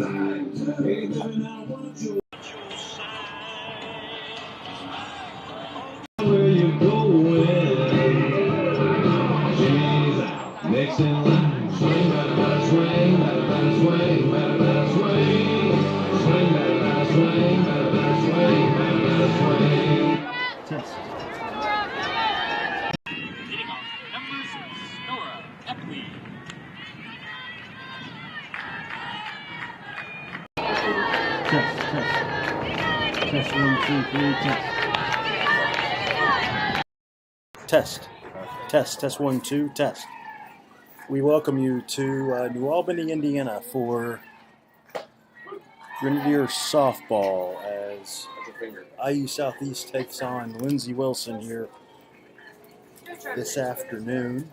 Where you going? Mixing line, swing, better swing, better swing, better swing, swing, better swing, better swing, better swing. Test. Hitting on number 6, Nora Epley. Test. Test 1, 2, 3, test. Test 1, 2, test. We welcome you to New Albany, Indiana for Grenadiers softball as IU Southeast takes on Lindsey Wilson here this afternoon.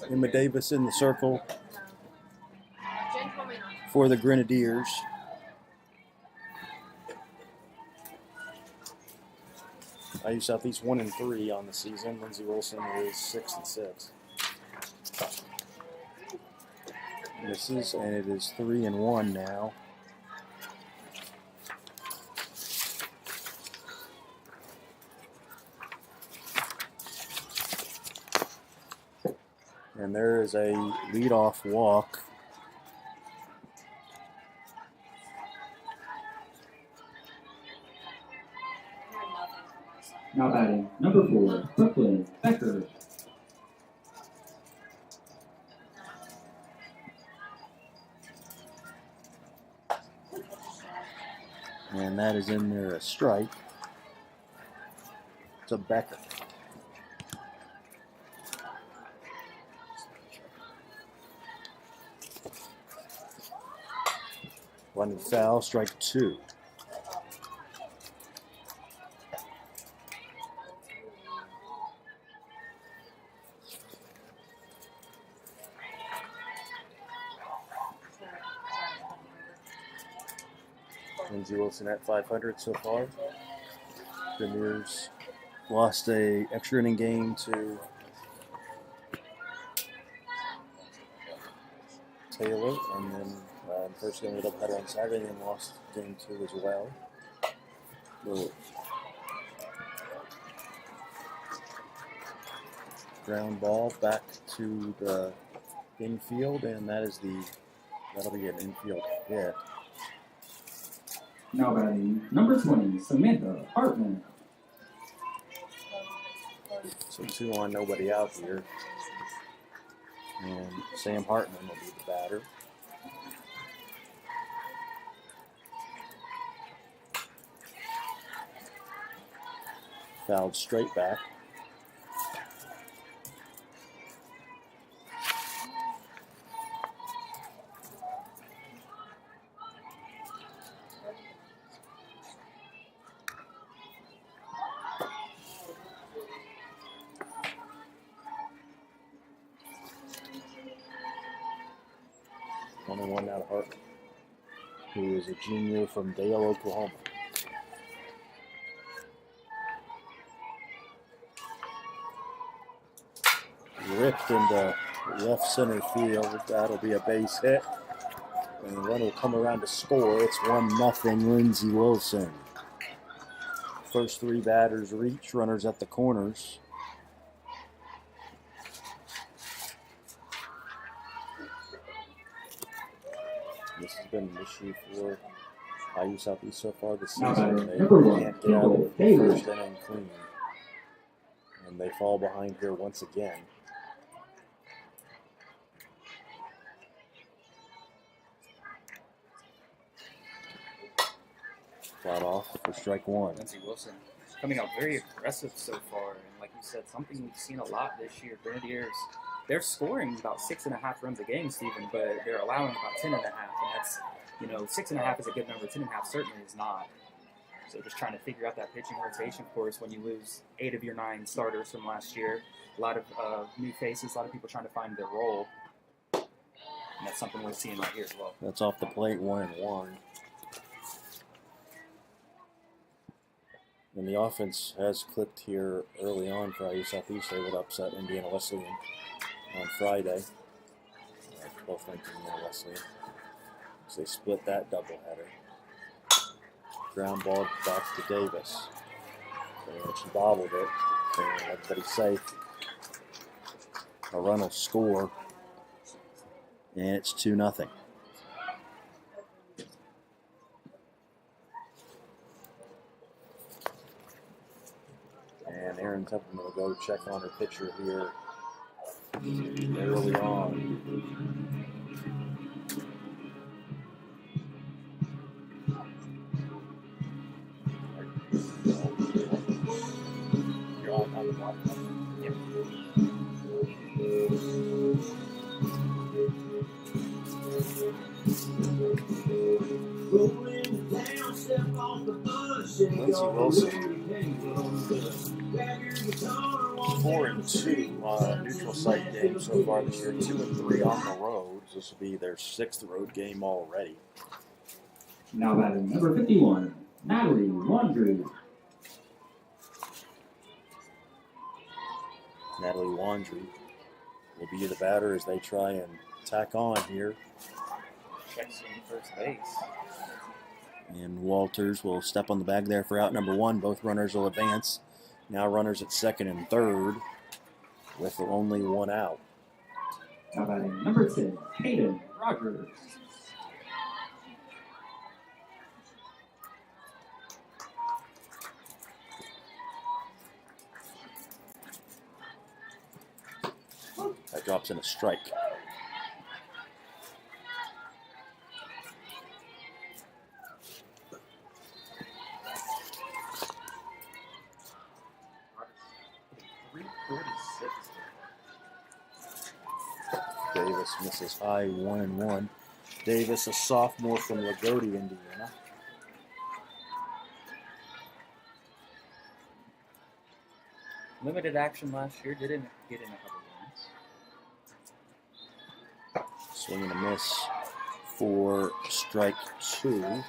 Emma Davis in the circle for the Grenadiers. IU Southeast 1-3 on the season. Lindsey Wilson is 6-6. Misses, and it is 3-1 now. And there is a leadoff walk. Now batting, number 4, Brooklyn Becker. And that is in there, a strike. It's a Becker. One foul, strike 2. Lindsey Wilson at 500 so far. Grenadiers lost a extra inning game to Taylor, and then first game with a doubleheader on Saturday, and lost game 2 as well. Ground ball back to the infield, and that'll be an infield hit. Now batting, number 20, Samantha Hartman. So 2 on, nobody out here. And Sam Hartman will be the batter. Fouled straight back. Only one out of Hartman, who is a junior from Dale, Oklahoma. Ripped into left center field. That'll be a base hit. And the run will come around to score. It's 1-0 Lindsey Wilson. First 3 batters reach, runners at the corners. This has been an issue for IU Southeast so far this season. They can't get out of the first inning clean. And they fall behind here once again. Flat off for strike 1. Lindsey Wilson coming out very aggressive so far. And like you said, something we've seen a lot this year. Grenadiers, they're scoring about 6.5 runs a game, Stephen, but they're allowing about 10.5. And that's, 6.5 is a good number. 10.5 certainly is not. So just trying to figure out that pitching rotation, of course, when you lose 8 of your 9 starters from last year. A lot of new faces, a lot of people trying to find their role. And that's something we're seeing right here as well. That's off the plate, 1-1. And the offense has clicked here early on for IU Southeast. They would upset Indiana Wesleyan on Friday. 12th ranked Indiana Wesleyan. So they split that doubleheader. Ground ball back to Davis. And she bobbled it. And everybody's safe. A run will score. And it's 2-0. And Aaron Templeman will go check on her pitcher here early on. You're on the block. Yep. Lindsey Wilson, 4-2 neutral site games so far this year. 2-3 on the road. This will be their 6th road game already. Now batting number 51, Natalie Laundrie. Natalie Laundrie will be the batter as they try and tack on here. Checks in first base. And Walters will step on the bag there for out number 1. Both runners will advance. Now runners at second and third with only 1 out. Now batting number 10, Hayden Rogers. That drops in a strike. Davis misses high, 1-1. Davis, a sophomore from Lagodi, Indiana. Limited action last year, didn't get in a couple games. Swing and a miss for strike 2.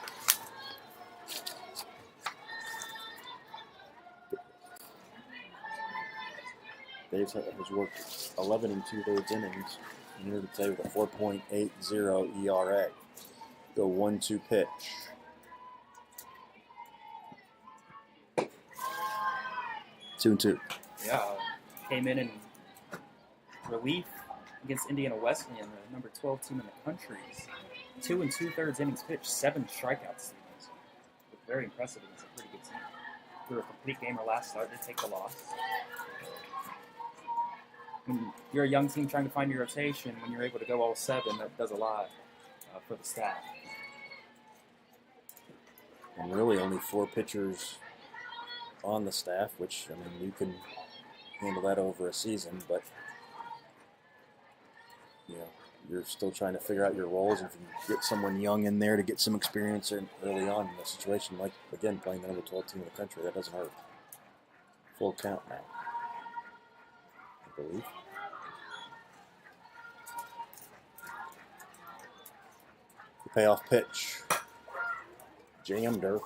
Davis has worked 11 2/3 innings here today with a 4.80 ERA. Go 1-2 pitch. 2-2. Yeah, came in relief against Indiana Wesleyan, the number 12 team in the country. 2 2/3 innings pitched, 7 strikeouts. Very impressive against a pretty good team. We were a complete gamer last start, did take the loss. When you're a young team trying to find your rotation, when you're able to go all 7, that does a lot for the staff. And really only 4 pitchers on the staff, which, I mean, you can handle that over a season, but, you know, you're still trying to figure out your roles. If you get someone young in there to get some experience early on in a situation, like, again, playing the number 12 team in the country, that doesn't hurt. Full count now, I believe. The payoff pitch. Jammed her.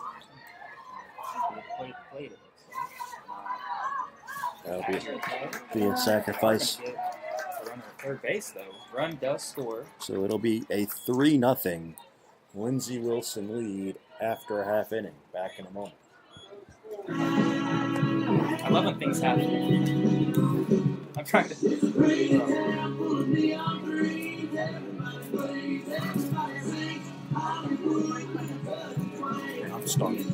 Played it. That'll be a sacrifice. Runner at third base, though. Run does score. So it'll be a 3-0 Lindsey Wilson lead after a half inning. Back in a moment. I love when things happen. I'm trying to. I'm starting.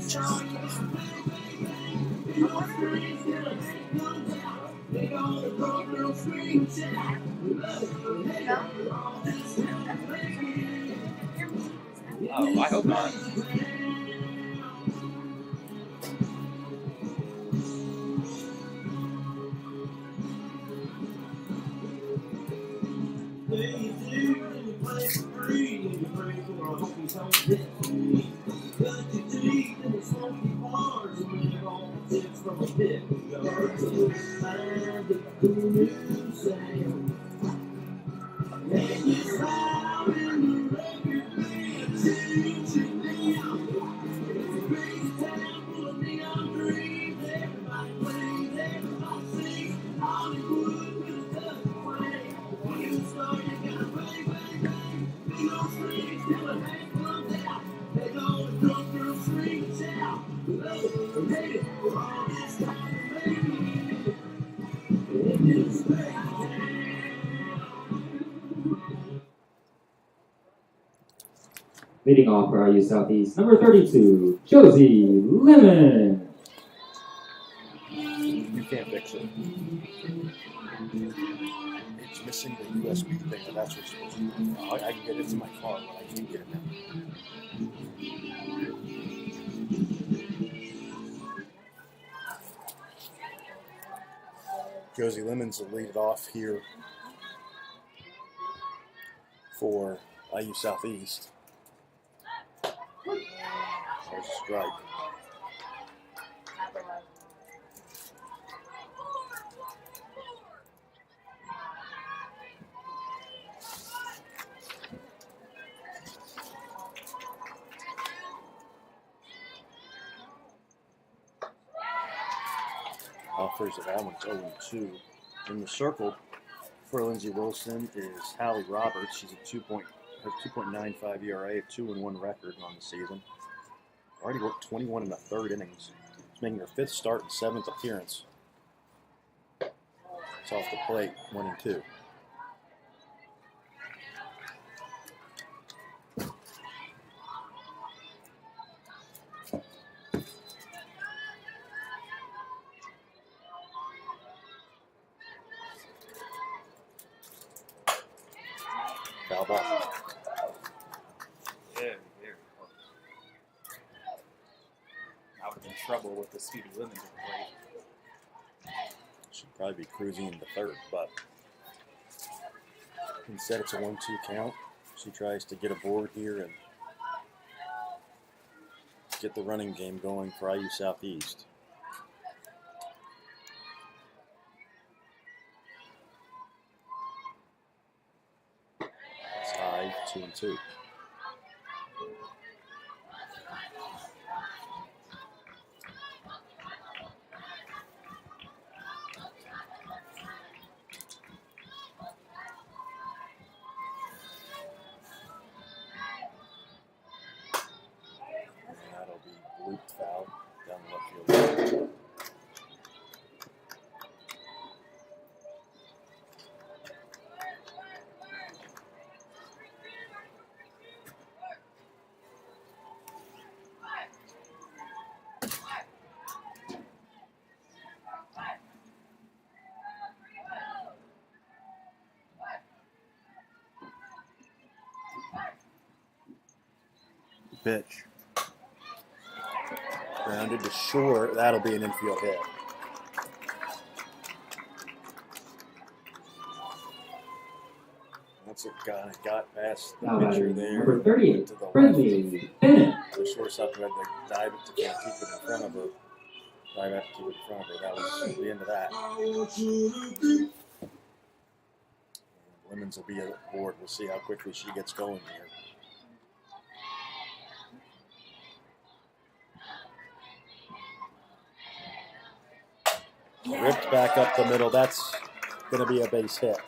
Oh, I hope not. Leading off for IU Southeast, number 32, Josie Lemon. You can't fix it. It's missing the USB thing, and that's what's supposed to be. I can get it to my car, but I can't get it now. Josie Lemons will lead it off here for IU Southeast. There's a strike. Offers of that one's 0-2. In the circle for Lindsey Wilson is Hallie Roberts. She's a 2.95 ERA, a 2-1 record on the season. Already worked 21 in the third innings. She's making her 5th start and 7th appearance. It's off the plate, 1-2. Foul ball. Very close. I would be in trouble with the Speedy Lemons at the plate. Should probably be cruising into third, but instead it's a 1-2 count. She tries to get aboard here and get the running game going for IU Southeast. It's high, 2-2. That'll be blooped foul down the left field. Pitch. Grounded to short. That'll be an infield hit. Once it got past the Now pitcher batting there, number went 38, to the left. Friendly Bennett. The shortstop had to dive it to keep it in front of her. Dive out to keep it in front of her. That was the end of that. Lemons will be aboard. We'll see how quickly she gets going here. Ripped back up the middle. That's going to be a base hit.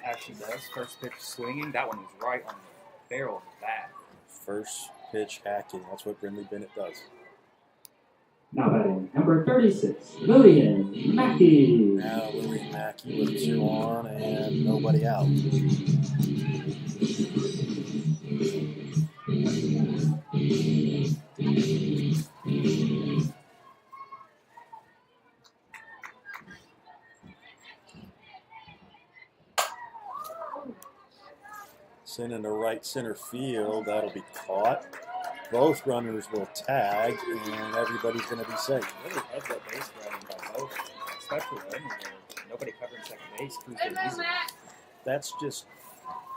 As she does, first pitch swinging. That one was right on the barrel of the bat. First pitch hacking. That's what Brindley Bennett does. Now batting number 36, Lillian Mackey. Now Lillian Mackey with 2 on and nobody out. Send into right center field. That'll be caught. Both runners will tag, and everybody's going to be safe. Really love that base running by both, especially Lenny there. Nobody covering second base. Who's going to use it? That's just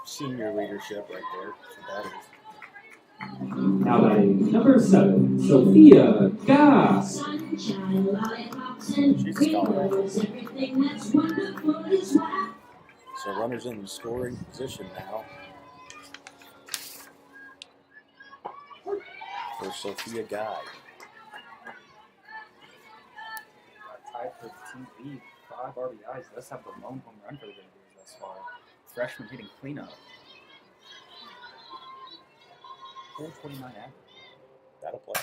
senior leadership right there. So that is. Now batting number 7, Sophia Gass. She's a scholar. So runners in the scoring position now. For Sophia Guy. Tied for the team lead, 5 RBIs. Let's have the lone home run for the Grenadiers thus far. Freshman hitting cleanup. 429 average. That'll play.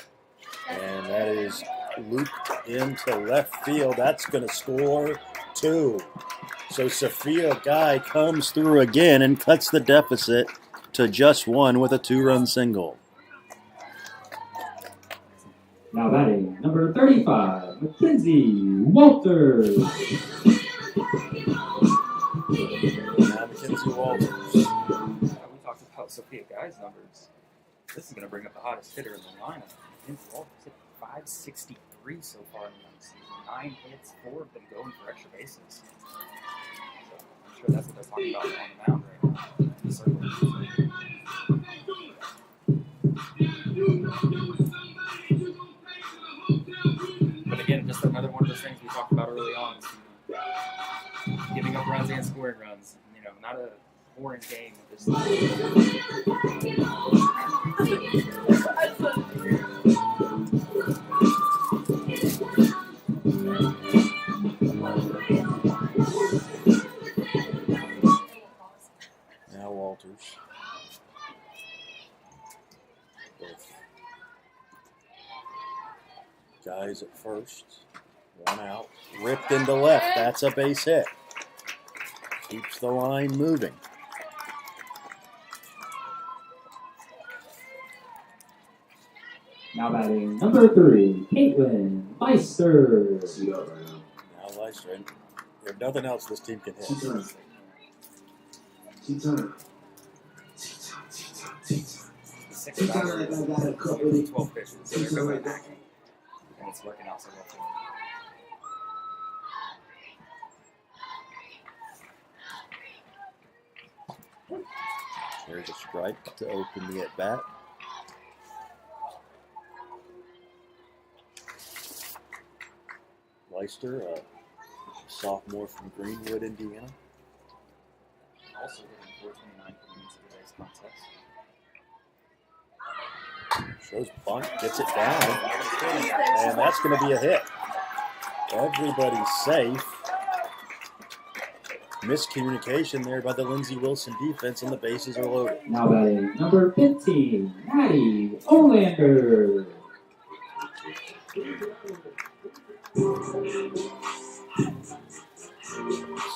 And that is looped into left field. That's going to score 2. So Sophia Guy comes through again and cuts the deficit to just one with a 2-run single. Now batting, number 35, Mackenzie Walters. Now Mackenzie Walters. We talked about Sophia Guy's numbers. This is going to bring up the hottest hitter in the lineup. Lindsey Walters hit 563 so far in the season. 9 hits, 4 of them going for extra bases. So I'm sure that's what they're talking about on the mound right now. The circle. But again, just another one of those things we talked about early on. Giving up runs and scoring runs. You know, not a boring game. Just Now Walters. Guys at first. 1 out. Ripped into left. That's a base hit. Keeps the line moving. Now batting, number 3, Caitlin Meister. Now Leister. If nothing else, this team can hit. six batters, 12 pitches. So they're going back. And it's working out so well for them. There's a strike to open the at-bat. Leister, a sophomore from Greenwood, Indiana. Also hitting 429 innings in today's contest. Shows bunt, gets it down, and that's going to be a hit. Everybody's safe. Miscommunication there by the Lindsey Wilson defense, and the bases are loaded. Now batting, number 15, Maddie Olander.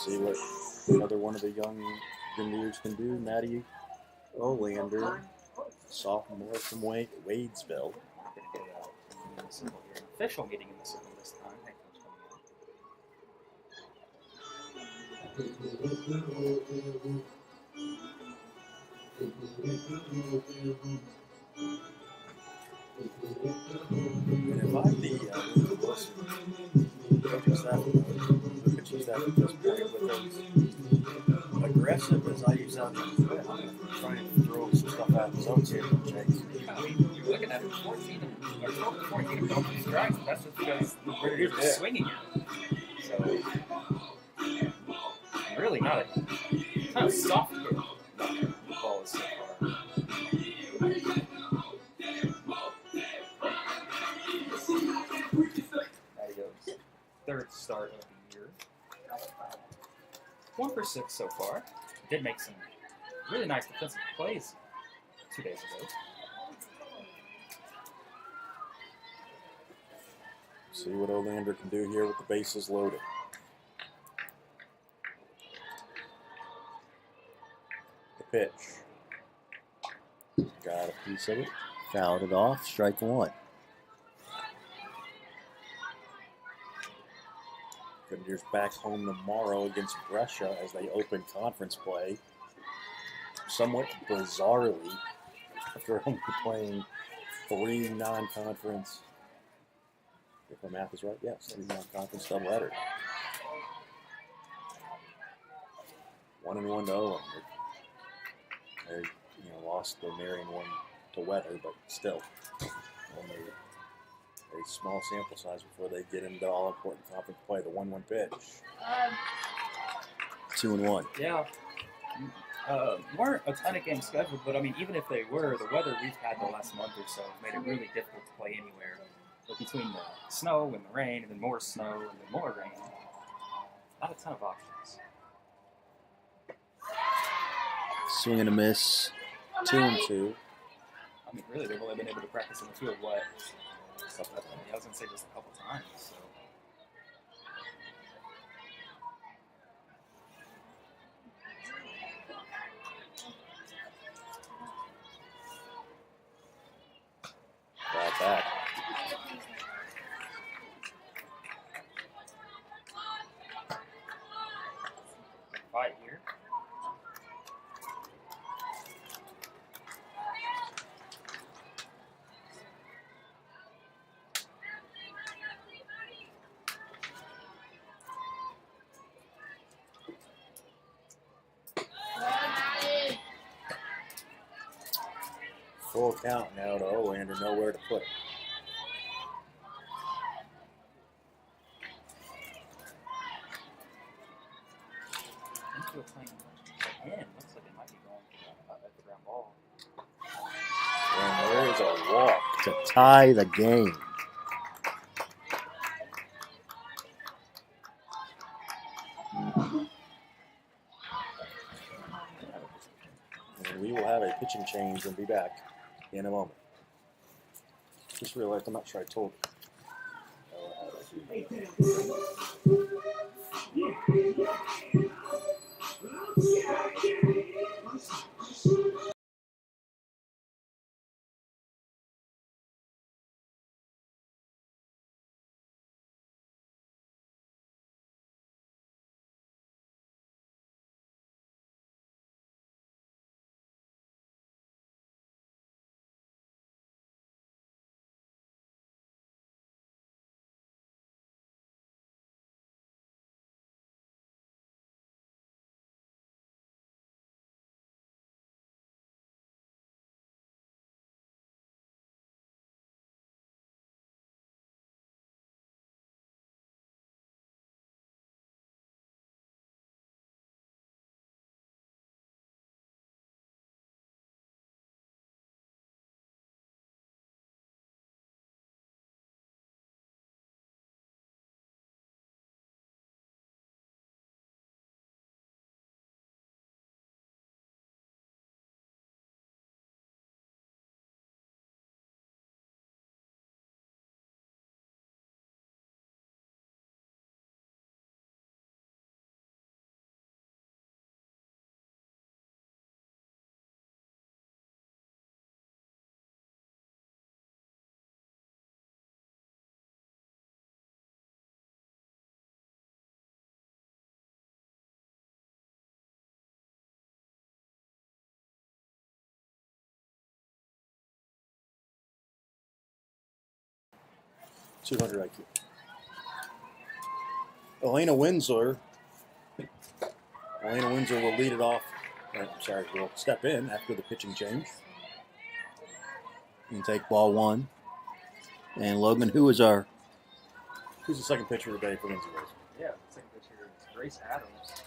See what another one of the young Grenadiers can do. Maddie Olander, sophomore from Wadesville. Official meeting in the circle this time. Head coach coming And if I'm the Lindsey Wilson coaching staff at this point, with as aggressive as I use out, I'm trying to throw some stuff out of the zone here. You're looking at 14 or 12 to 14 of double strikes. That's just because the Grenadiers are swinging it. So, really not a soft hit. The ball is so far. There he goes. Third start of the year. 1 for 6 so far. Did make some really nice defensive plays 2 days ago. See what Olander can do here with the bases loaded. The pitch. Got a piece of it. Fouled it off. Strike 1. Grenadiers back home tomorrow against Brescia as they open conference play. Somewhat bizarrely, after only playing 3 non-conference. If my math is right, yes, 3 non-conference doubleheader. 1-1 to Owen. They lost the Marion one to weather, but still, only a small sample size before they get into all-important conference play. The 1-1 pitch. 2-1. Yeah. Weren't a ton of games scheduled, but I mean, even if they were, the weather we've had the last month or so made it really difficult to play anywhere. But between the snow and the rain, and then more snow and then more rain, not a ton of options. Swing and a miss. 2-2. I mean, really, they've only been able to practice in the field, I was going to say just a couple times. So. Full count now to Olander, nowhere to put it. Infield playing again. Looks like it might be going for at the ground ball. And there is a walk to tie the game. And we will have a pitching change and be back in a moment. Just realized I'm not sure I told you. .200 IQ. Elena Winsler will lead it off. Will step in after the pitching change and take ball one. And Logan, who's the second pitcher today for Lindsey Wilson? Yeah, the second pitcher is Grace Adams.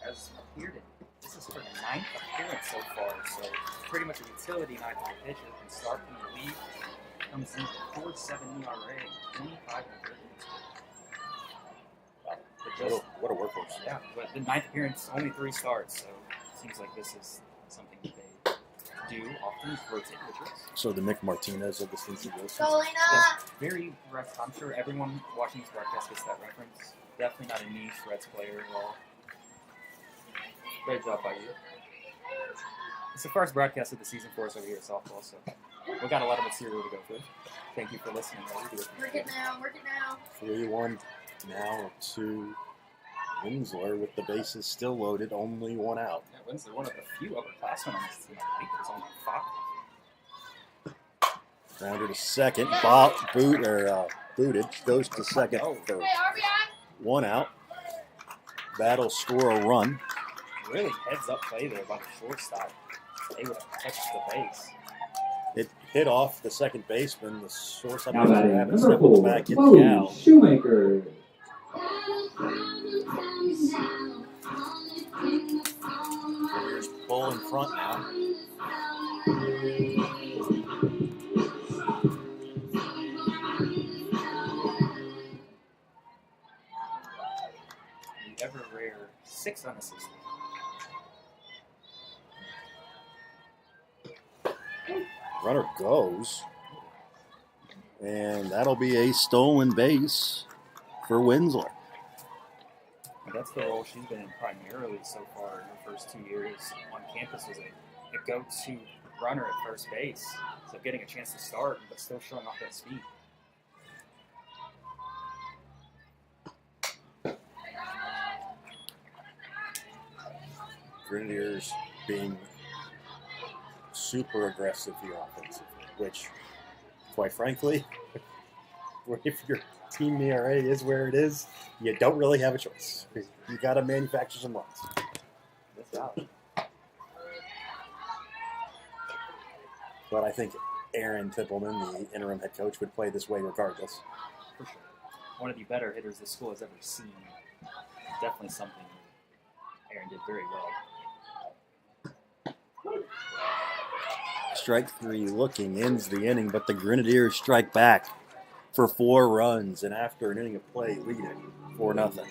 Has appeared in. This is her 9th appearance so far, so pretty much a utility ninth of the pitcher. Can start from the league. Comes in with 4.7 ERA, 25 and What a workhorse. Yeah, but the 9th appearance, only 3 starts, so it seems like this is something that they do often, rotate pitchers. So the Nick Martinez of the Lindsey Wilson. Yes, very rough. I'm sure everyone watching this broadcast gets that reference. Definitely not a niche Reds player at all. Great job by you. It's the first broadcast of the season for us over here at Softball, so we got a lot of material to go through. Thank you for listening. Work it now. 3-1 now to Winsler with the bases still loaded, only one out. Yeah, Winsler, one of the few upperclassmen on this team. I think there's only 5. Grounder to second. Booted. Goes to second. For one out. That'll score a run. Really heads-up play there by the shortstop. They would have touched the base. It hit off the second baseman. The shortstop Now batting having number stepped 4, back in Chloe Cal. Shoemaker. Here's Bull in front now. The ever rare 6 unassisted. Runner goes. And that'll be a stolen base for Winsler. And that's the role she's been in primarily so far in her first 2 years on campus, was a go-to runner at first base. So getting a chance to start, but still showing off that speed. Grenadiers being super aggressive here offensively, which, quite frankly, if your team ERA is where it is, you don't really have a choice. You got to manufacture some runs. That's out. But I think Aaron Tippelman, the interim head coach, would play this way regardless. For sure. One of the better hitters the school has ever seen. Definitely something Aaron did very well. Strike 3 looking ends the inning, but the Grenadiers strike back for 4 runs, and after an inning of play, lead it 4-0.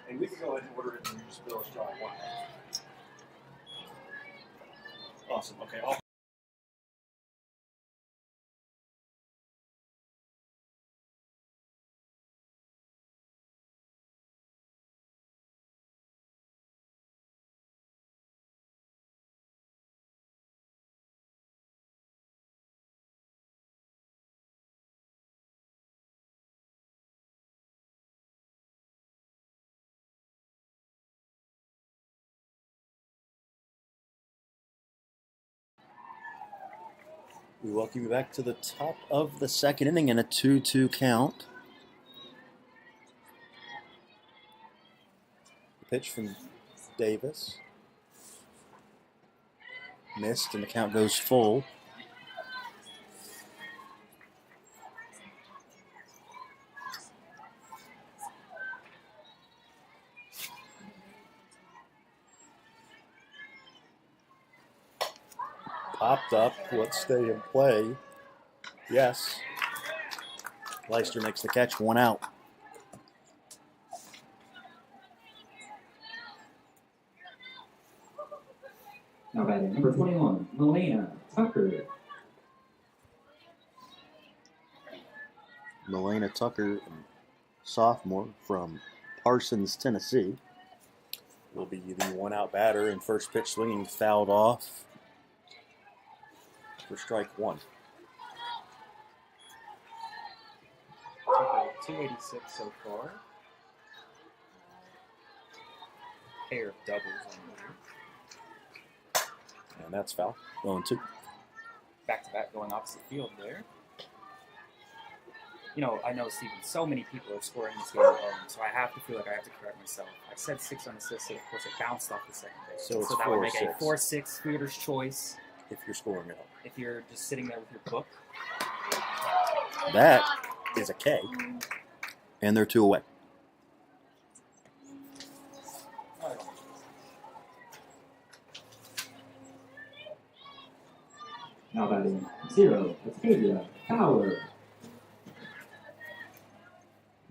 Hey, we can go ahead and order it and just bill us try one. Awesome. Okay. We welcome you back to the top of the second inning in a 2-2 count. Pitch from Davis. Missed, and the count goes full. Popped up. Let's stay in play. Yes. Leister makes the catch. 1 out. Now batting number 21, Melena Tucker. Melena Tucker, sophomore from Parsons, Tennessee, will be the 1 out batter, and first pitch swinging fouled off for strike 1. 286 so far. Pair of doubles on there. And that's foul. 0-2. Back-to-back going opposite field there. You know, I know, Steven, so many people are scoring this game at home, so I have to feel like I have to correct myself. I said 6 unassisted. Of course, it bounced off the second base. So it's that would make 4-6. a 4-6 fielder's choice. If you're scoring at home. If you're just sitting there with your book. That is a K. And they're 2 away. Now batting 0, Batavia Fowler.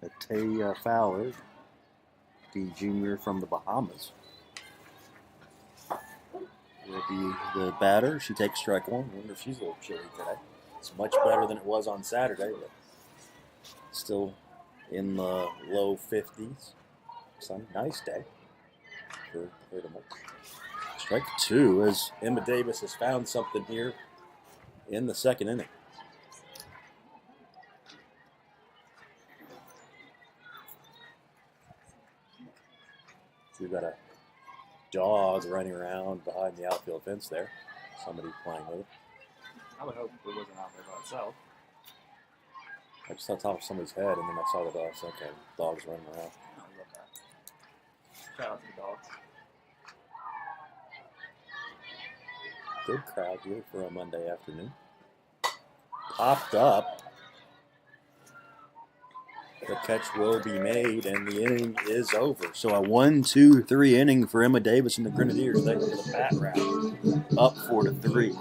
Batavia Fowler, the junior from the Bahamas, will be the batter. She takes strike 1. I wonder if she's a little chilly today. It's much better than it was on Saturday, but still in the low 50s. Sunny, nice day. for Baltimore. Strike 2 as Emma Davis has found something here in the second inning. We've got a dog running around behind the outfield fence there. Somebody playing with it. I would hope it wasn't out there by itself. I just saw the top of somebody's head, and then I saw the dog. So, okay, dog's running around. I love that. Shout out to the dogs. Good crowd here for a Monday afternoon. Popped up. The catch will be made, and the inning is over. So a 1-2-3 inning for Emma Davis and the Grenadiers. They go to the bat round, up 4-3.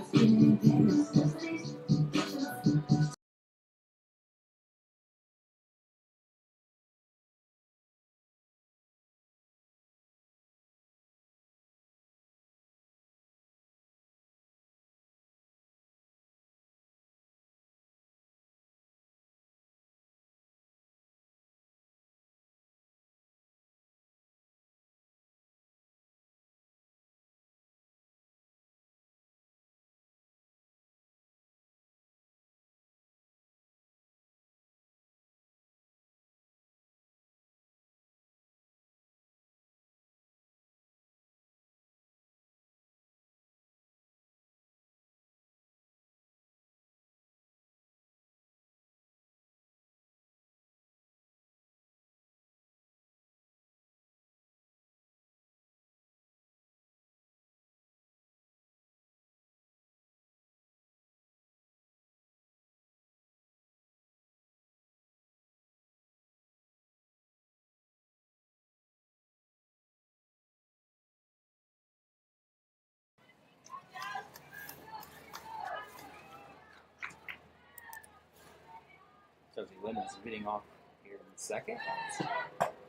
Josie Lemons leading off here in the second.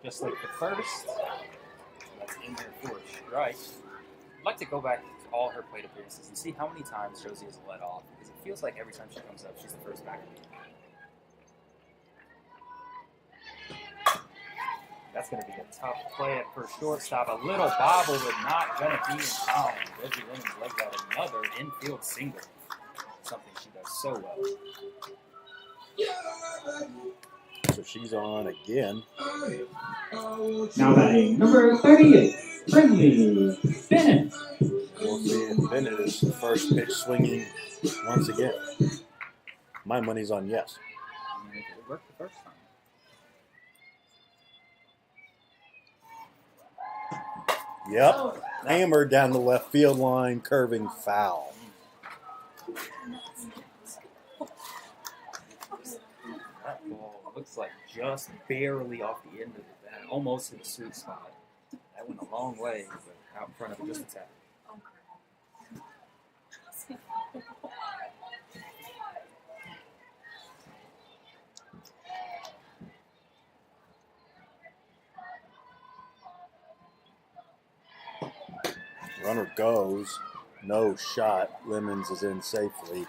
Just like the first. That's in there for a strike. I'd like to go back to all her plate appearances and see how many times Josie has led off, because it feels like every time she comes up, she's the first batter. That's going to be a tough play for shortstop. A little bobble, but not going to be in time. Josie Lemons legs out another infield single. Something she does so well. So she's on again. Now batting number 38, Lindsey Bennett. We'll see if Bennett is the first pitch swinging once again. My money's on yes. It worked the first time. Yep. Hammered down the left field line, curving foul. That ball looks like just barely off the end of the bat, almost in the sweet spot. That went a long way, but out in front of it just a tap. Runner goes, no shot. Lemons is in safely.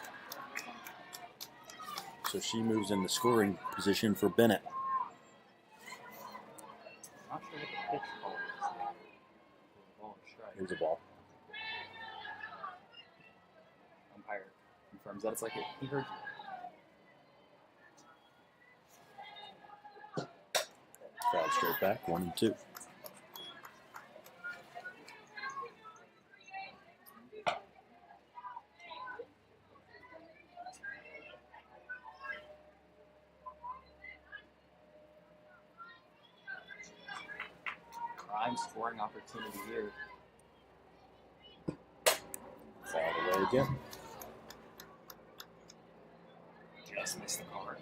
So she moves in the scoring position for Bennett. Not sure what the pitch call is. Ball and strike. Here's a ball. Umpire confirms that it's like it. He heard you. Crowd straight back, 1-2. Prime scoring opportunity here. Foul away again. Just missed the card.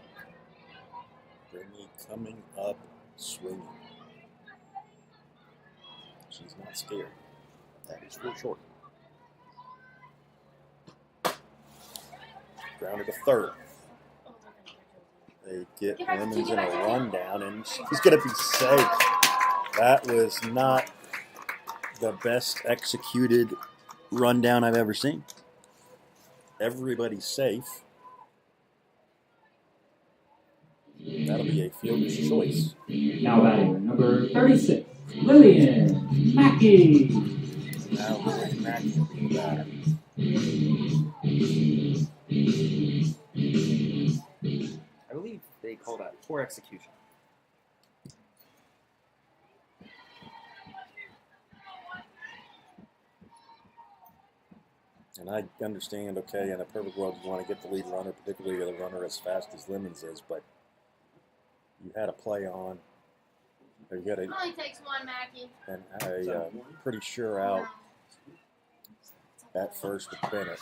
Brittany coming up, swinging. She's not scared. That is for short. Grounded to third. They get Lemons in a rundown, and she's going to be safe. That was not the best executed rundown I've ever seen. Everybody's safe. That'll be a fielder's choice. Now batting number 36, Lillian Mackey. Now Lillian Mackey will be the batter. I believe they call that poor execution. And I understand, okay, in a perfect world, you want to get the lead runner, particularly the runner as fast as Lemons is, but you had a play on, or you had It only takes one, Mackie. a pretty sure out at first with Bennett.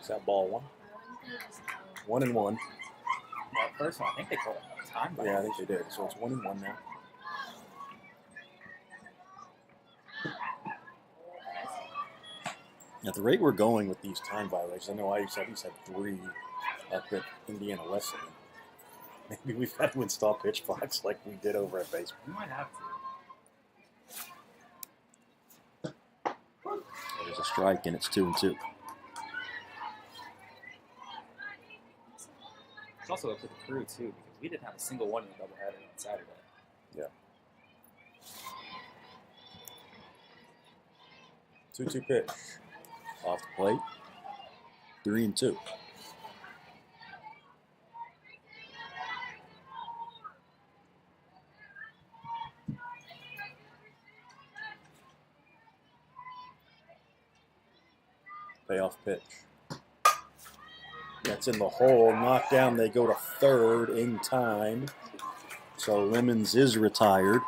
Is that ball one? 1-1. That first one, I think they called it a time. Yeah, I think they did. So it's 1-1 now. At the rate we're going with these time violations, I know I at least had 3 up at Indiana Wesleyan. Maybe we've got to install pitch clocks like we did over at baseball. We might have to. There's a strike and it's 2-2. It's also up to the crew too, because we didn't have a single one in the doubleheader on Saturday. Yeah. 2-2 pitch. Off the plate. 3-2. Payoff pitch. That's in the hole. Knocked down. They go to third in time. So Lemons is retired.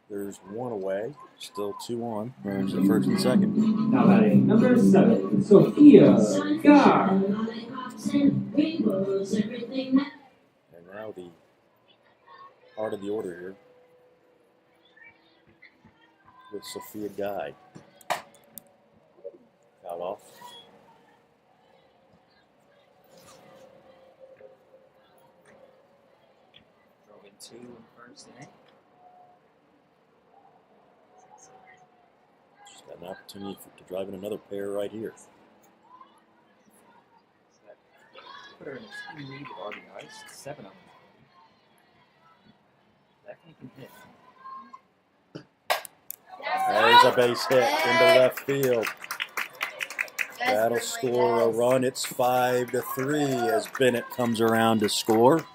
There's 1 away. Still 2 on. Runners at first and second. Now batting number 7, Sophia Gar. And now the heart of the order here with Sophia Guy. Foul off. Throw in 2 in first inning. Just got an opportunity to drive in another pair right here. So that put her in a team lead with RBIs, 7 of them. That can hit. There's a base hit into left field. That'll score a run. It's 5-3 as Bennett comes around to score.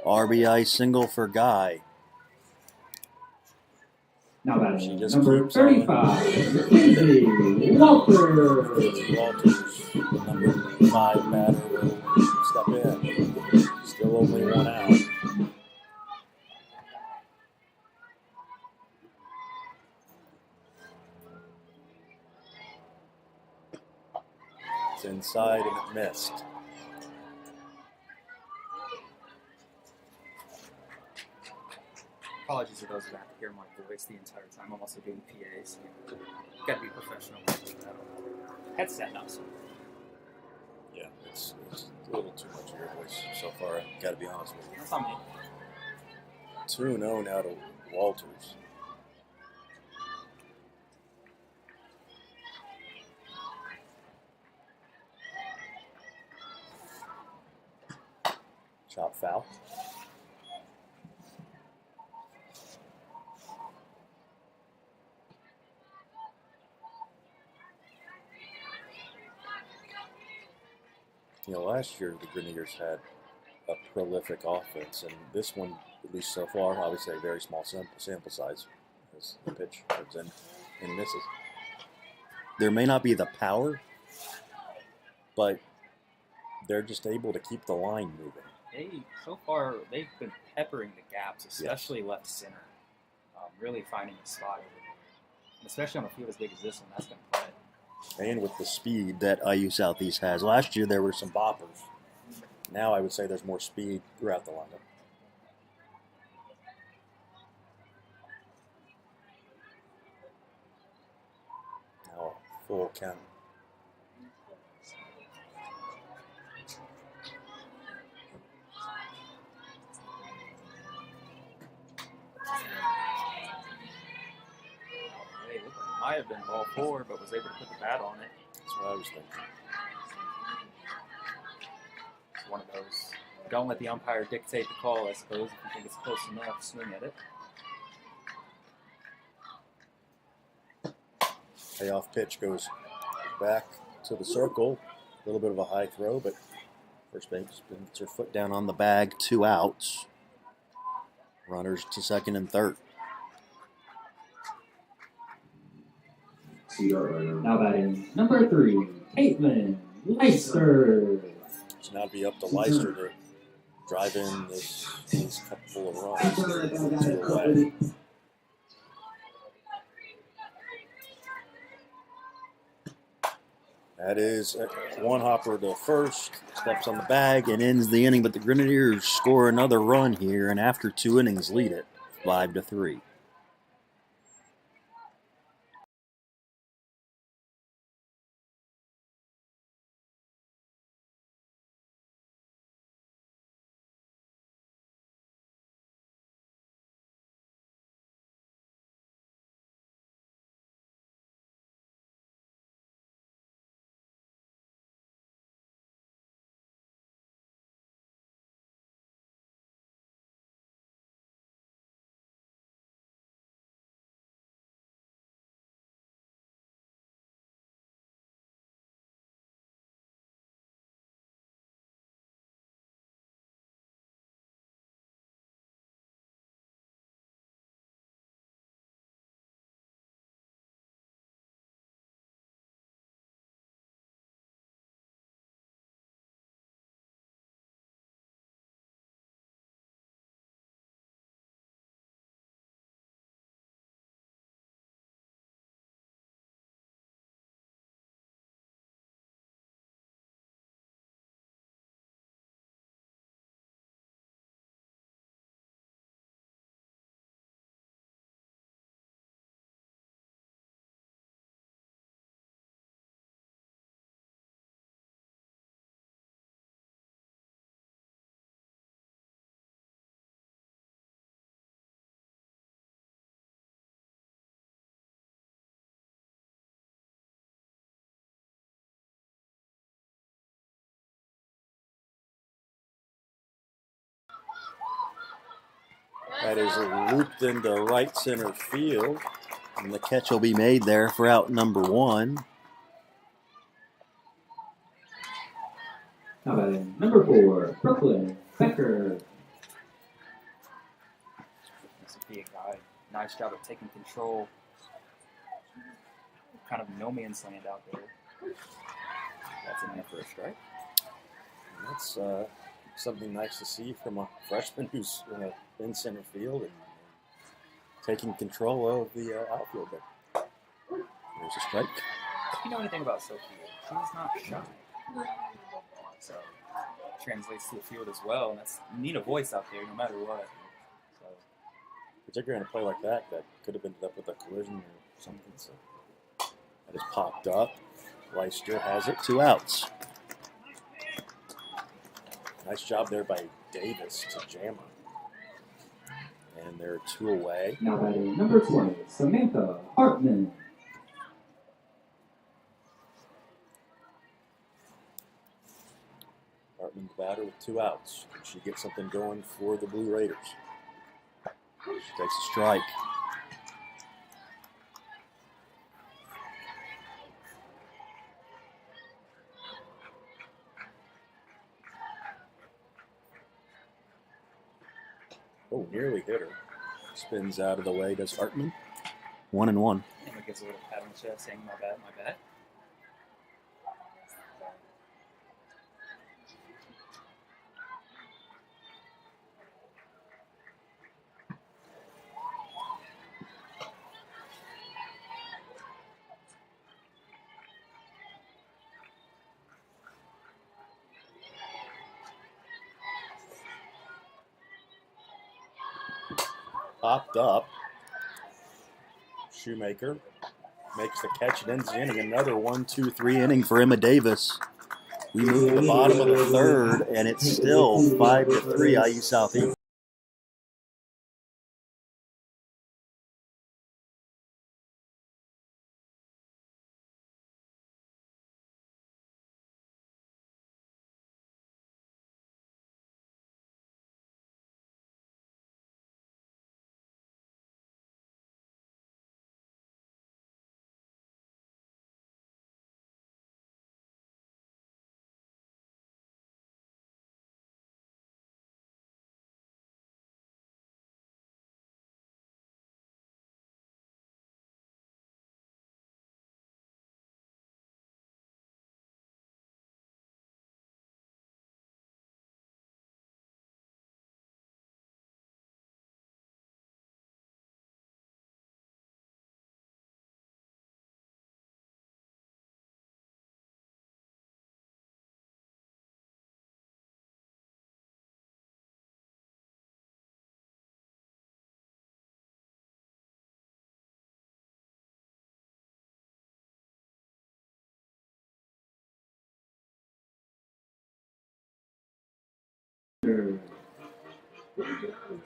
RBI single for Guy. Now She batting just number keeps on. 35, Lindsey Walter. Walters, the number 5 batter, will step in. Still only 1 out. It's inside and it missed. Apologies to those who have to hear my voice the entire time. I'm also doing PAs. So you gotta be professional. Headset now, so. Yeah, it's a little too much of your voice so far. I gotta be honest with you. That's on me. 2-0 now to Walters. Chop foul. You know, last year the Grenadiers had a prolific offense, and this one, at least so far, obviously a very small sample size, as the pitch comes in and misses. There may not be the power, but they're just able to keep the line moving. So far, they've been peppering the gaps, especially left center. Really finding a spot over there. And especially on a field as big as this one, that's going to play. And with the speed that IU Southeast has. Last year there were some boppers. Now I would say there's more speed throughout the lineup. Now full count. Hey, look, might have been ball 4, but was able to put the bat on it. That's what I was thinking. It's one of those. Don't let the umpire dictate the call, I suppose. If you think it's close enough, swing at it. Payoff pitch goes back to the circle. A little bit of a high throw, but first baseman gets her foot down on the bag. 2 outs. Runners to second and third. Now batting number 3, Caitlin Leister. So now it'd be up to Leister to drive in this couple of runs. 2 away. That is one hopper to first, steps on the bag and ends the inning. But the Grenadiers score another run here, and after 2 innings, lead it 5-3. That is looped into right center field, and the catch will be made there for out number 1. Now batting number 4, Brooklyn Becker. He's a big guy. Nice job of taking control. Kind of no man's land out there. That's in there for a strike. And that's something nice to see from a freshman who's in center field and taking control of the outfield there. There's a strike. If you know anything about Sophia, she's not shy. So translates to the field as well, and you need a voice out there no matter what. So Particularly on a play like that could have ended up with a collision or something. So that is popped up. Leister has it, 2 outs. Nice job there by Davis to jam her. And they're 2 away. Now batting number 20, Samantha Hartman. Hartman the batter with 2 outs. Can she get something going for the Blue Raiders? She takes a strike. Oh, nearly hit her. Spins out of the way, does Hartman. 1-1. Emma gives a little pat on the chest saying, my bad, my bad. Popped up. Shoemaker makes the catch and ends the inning. Another 1-2-3 inning for Emma Davis. We move to the bottom of the 3rd, and it's still 5-3 IU Southeast.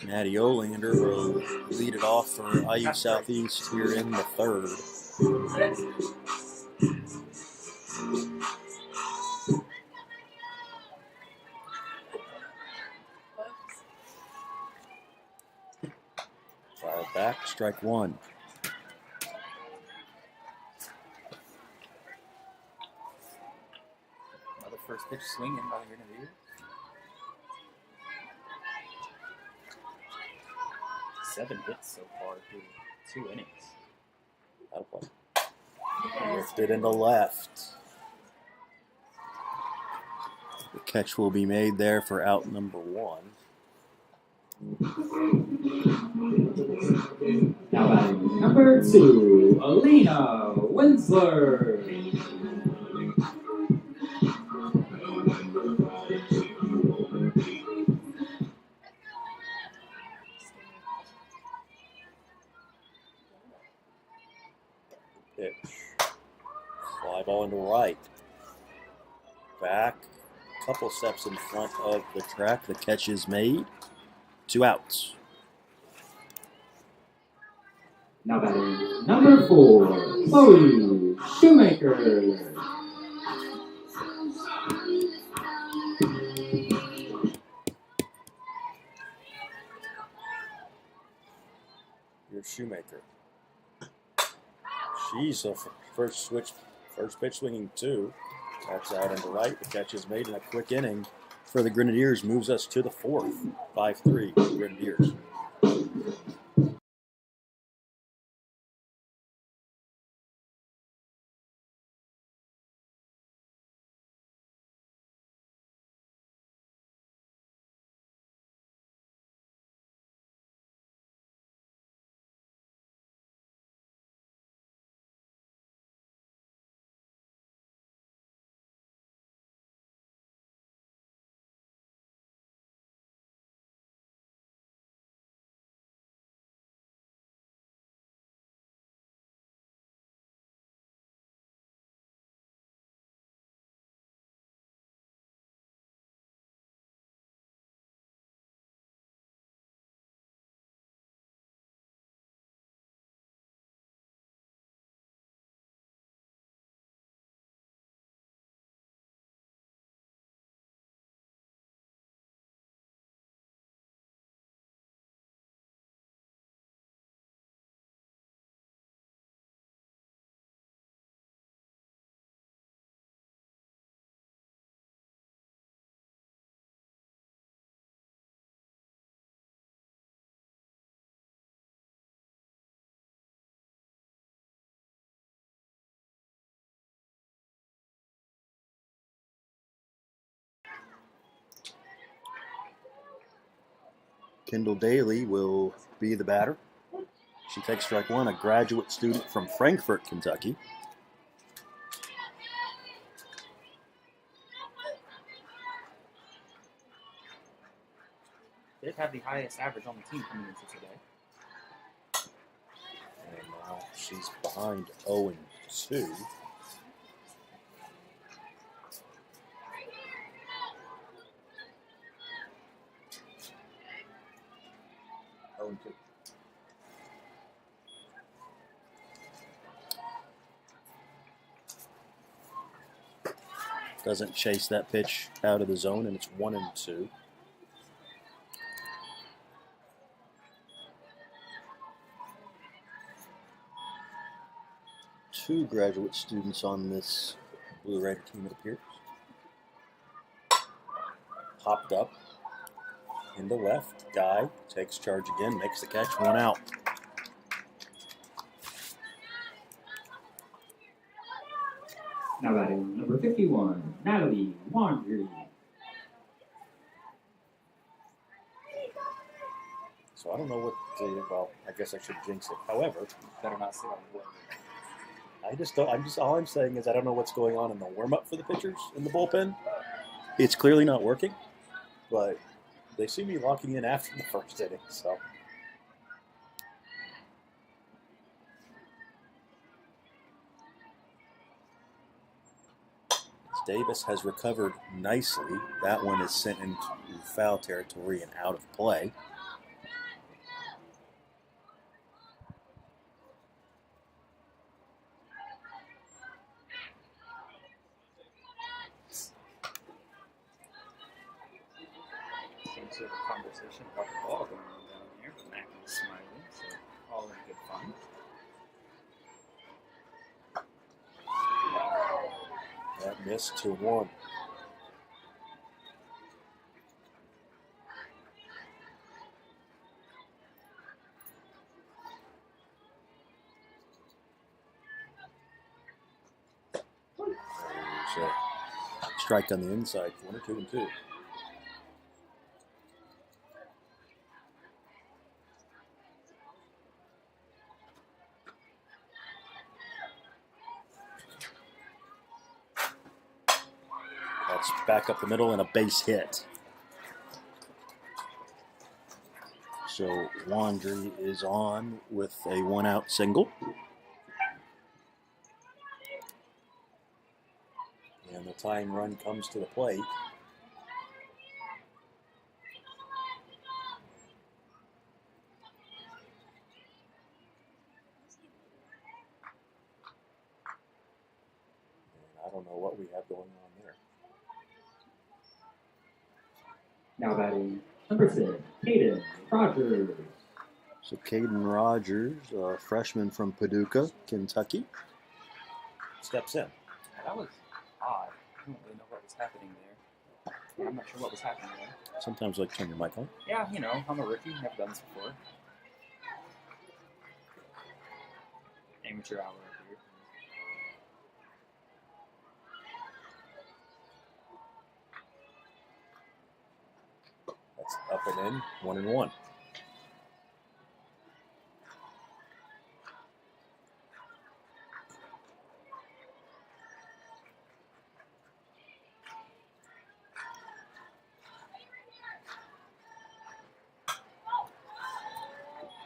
Matty Olander will lead it off for IU Southeast here in the third. Foul back, strike one. Another first pitch swinging by the Grenadiers. 7 hits so far through 2 innings. That'll play. Lifted into left. The catch will be made there for out number 1. Now batting number 2, Alina Winsler. Pitch. Fly ball into right. Back. Couple steps in front of the track. The catch is made. 2 outs. Now batting number 4, Chloe Shoemaker. Here's Shoemaker. She's a first pitch swinging 2. That's out into right. The catch is made in a quick inning for the Grenadiers. Moves us to the 4th. 5-3 Grenadiers. Kendall Daly will be the batter. She takes strike 1, a graduate student from Frankfort, Kentucky. Did have the highest average on the team coming into today. And now she's behind 0-2. Doesn't chase that pitch out of the zone, and it's 1-2. Two graduate students on this Blue Raider team, it appears. Popped up into left. Guy takes charge again, makes the catch, 1 out. Now batting number 51, Natalie Wandry. So I don't know what well, I guess I should jinx it. However, Better not sit on the board. all I'm saying is I don't know what's going on in the warm-up for the pitchers in the bullpen. It's clearly not working, but they seem to be locking in after the first inning, so. Davis has recovered nicely. That one is sent into foul territory and out of play. Some sort of conversation about the ball going on down here. Mac is smiling, so all in good fun. That missed 2-1. There's a strike on the inside corner, 2-2. That's back up the middle and a base hit. So Wandry is on with a 1-out single. And the tying run comes to the plate. And I don't know what we have going on there. Now batting number 6, Caden Rogers. So Caden Rogers, a freshman from Paducah, Kentucky, steps in. Yeah, that was odd. I don't really know what was happening there. I'm not sure what was happening there. Sometimes I like turn your mic on. Yeah, you know, I'm a rookie. Never done this before. Amateur hour up here. That's up and in, 1-1.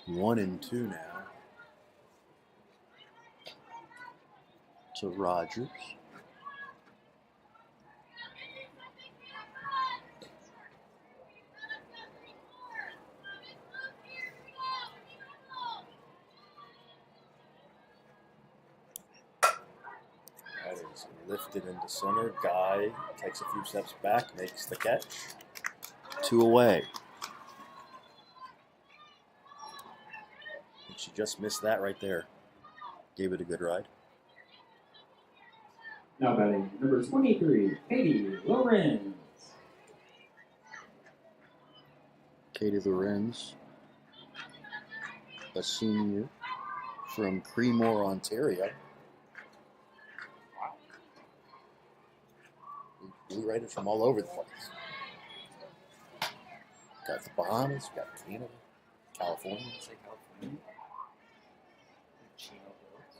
One and two now to Rogers. That is lifted into center. Guy takes a few steps back, makes the catch. 2 away. And she just missed that right there. Gave it a good ride. Now batting number 23, Katie Lorenz. Katie Lorenz, a senior from Creemore, Ontario. Blue Raiders from all over the place. Got the Bahamas, got Canada, California. Say California. Chino Hills.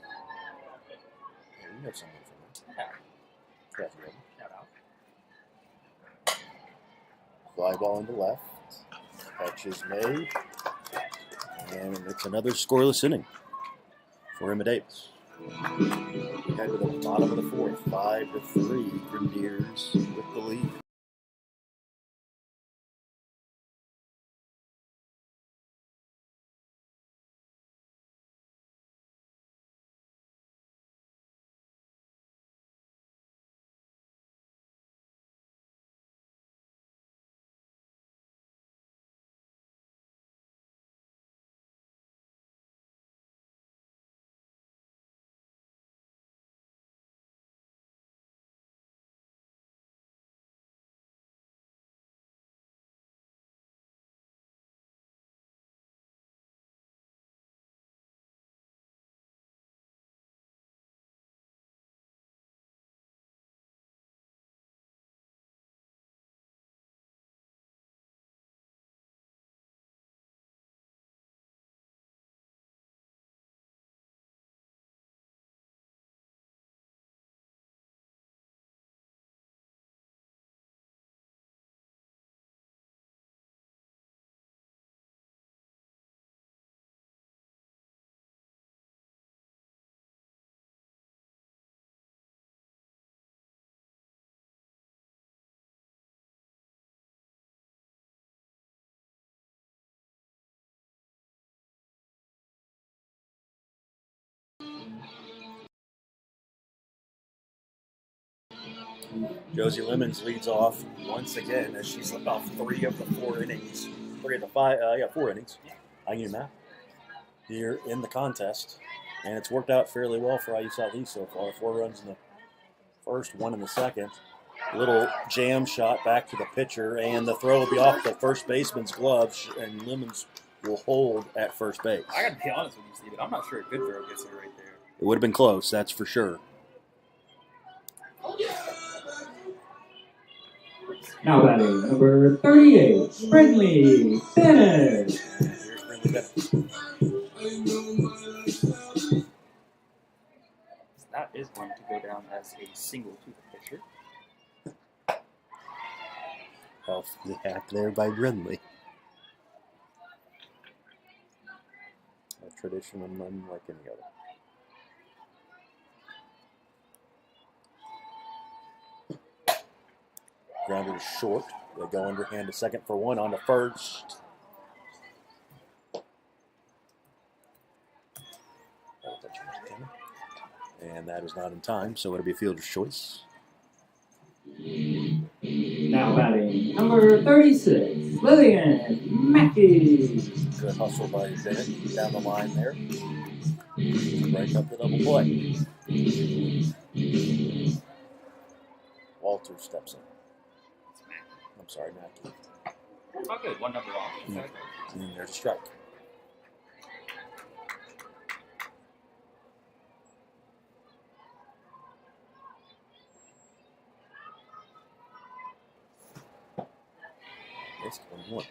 Yeah, we have someone from Yeah, there. Catherine. shout out. Fly ball into left. Catch is made. And it's another scoreless inning for Emma Davis. We head to the bottom of the fourth. 5-3. Grenadiers with the lead. Josie Lemons leads off once again as she's led off 3 of the 4 innings. 4 innings. I can do math. Here in the contest. And it's worked out fairly well for IU Southeast so far. 4 runs in the first, 1 in the second. Little jam shot back to the pitcher, and the throw will be off the first baseman's glove, and Lemons will hold at first base. I got to be honest with you, Steven. I'm not sure a good throw gets it right there. It would have been close, that's for sure. Now batting number 38, Brindley Bennett. Here's Brindley Bennett. That is going to go down as a single to the pitcher. Off the hack there by Brindley. A tradition unlike any other. Grounder is short. They go underhand to second for 1 on to first. And that is not in time, so it'll be a fielder's choice. Now batting number 36, Lillian Mackey. Good hustle by Bennett down the line there. Break up the double play. Walter steps in. I'm sorry, Mackey. Oh, good. 1 number off. And there's a strike. It's 21.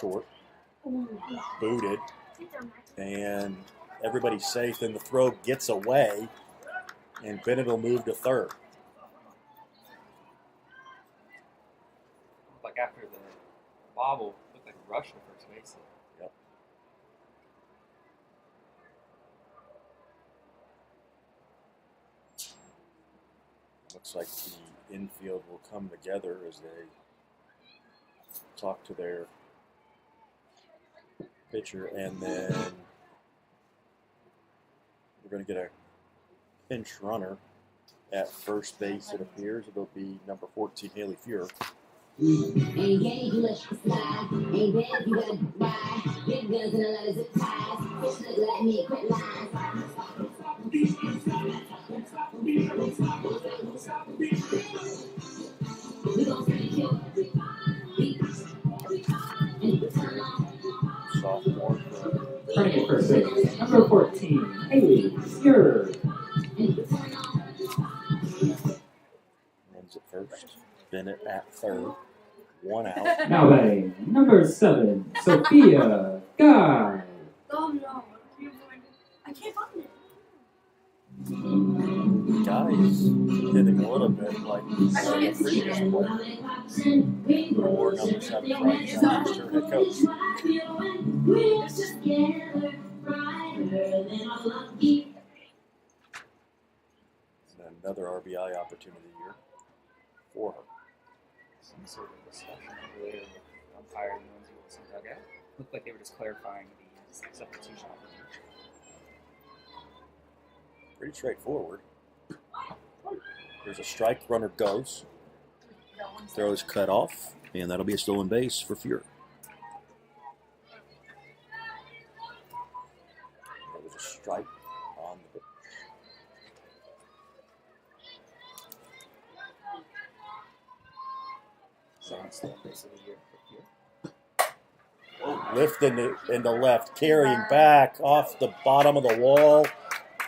Short, booted, and everybody's safe. Then the throw gets away, and Bennett will move to third. Like after the wobble, looked like a rush to first base. Yep. Looks like the infield will come together as they talk to their pitcher, and then we're going to get a pinch runner at first base. It appears it'll be number 14, Haley Fuhr. Sophomore. Running at first base, number 14, Haley Fuhr. Runs at first. Bennett at third. 1 out. Now batting number 7, Sophia Guy. Oh no. I can't find it. Guys hitting a little bit like the previous play. Or number 7, Frank Sanders, her head coach. And another RBI opportunity here for her. Some sort of discussion over there with umpire and Lindsey Wilson dugout. Looked like they were just clarifying the substitution opportunity. Pretty straightforward. There's a strike, runner goes. Throw is cut off, and that'll be a stolen base for Fuhr. There was a strike on the pitch. Second stolen base of the year for Fuhr. Lift into left, carrying back off the bottom of the wall.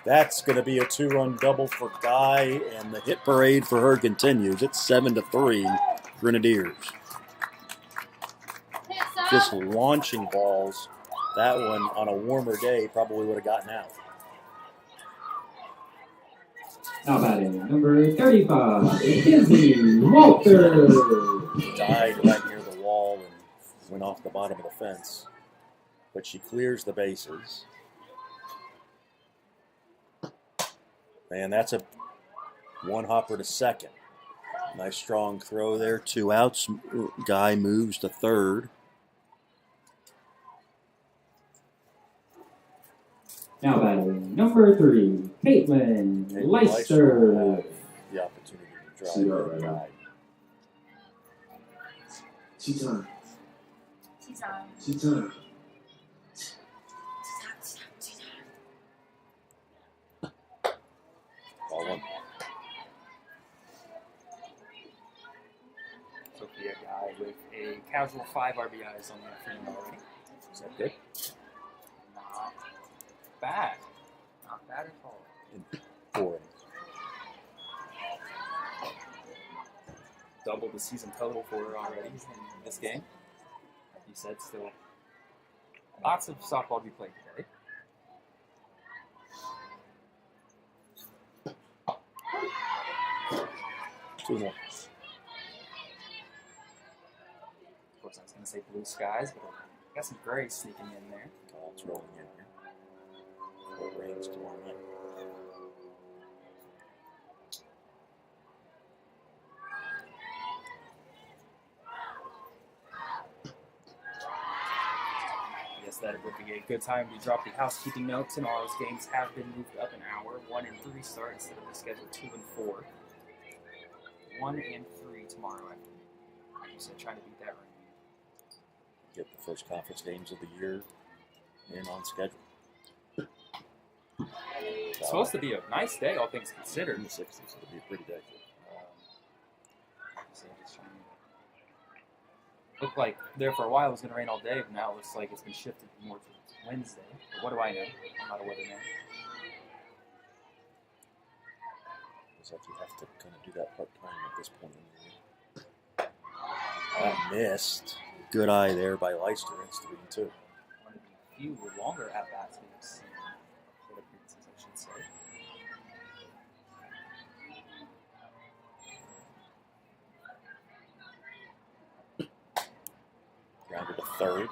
That's going to be a 2-run double for Guy, and the hit parade for her continues. It's 7-3, Grenadiers. Just launching balls. That one on a warmer day probably would have gotten out. Now batting, number 35, Lindsey Walter. Died right near the wall and went off the bottom of the fence. But she clears the bases. And that's a one hopper to second. Nice strong throw there. 2 outs. Guy moves to third. Now batting, number 3, Caitlin Leister. Had the opportunity to drive that guy. T-time. Ball 1. Sophia Guy with a casual 5 RBIs on the afternoon already. Is that good? Not bad. Not bad at all. In 4 innings. Doubled the season total for her already in this game. Like you said, still lots of softball to be played today. Two more. Of course, I was going to say blue skies, but I got some gray sneaking in there. Oh, it's rolling in here. It rains tomorrow night. I guess that would be a good time to drop the housekeeping notes, and all those games have been moved up an hour. 1 and 3 start instead of the scheduled 2 and 4. 1 and 3 tomorrow afternoon. Like you said, trying to beat that rain. Get the first conference games of the year in on schedule. It's supposed to be a nice day, all things considered. In the 60s, it'll be a pretty day. So just trying to looked like there for a while it was going to rain all day, but now it looks like it's been shifted more to Wednesday. But what do I know? I'm not a weatherman. Looks like you have to kind of do that part-time at this point in the year. That missed. Good eye there by Leister. It's 3-2. One of the few longer at-bats we've seen for the Princess, I should say. Grounded to third.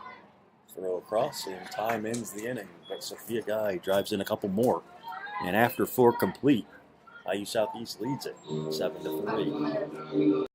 Throw across, and time ends the inning. But Sophia Guy drives in a couple more. And after 4 complete, IU Southeast leads it 7-3.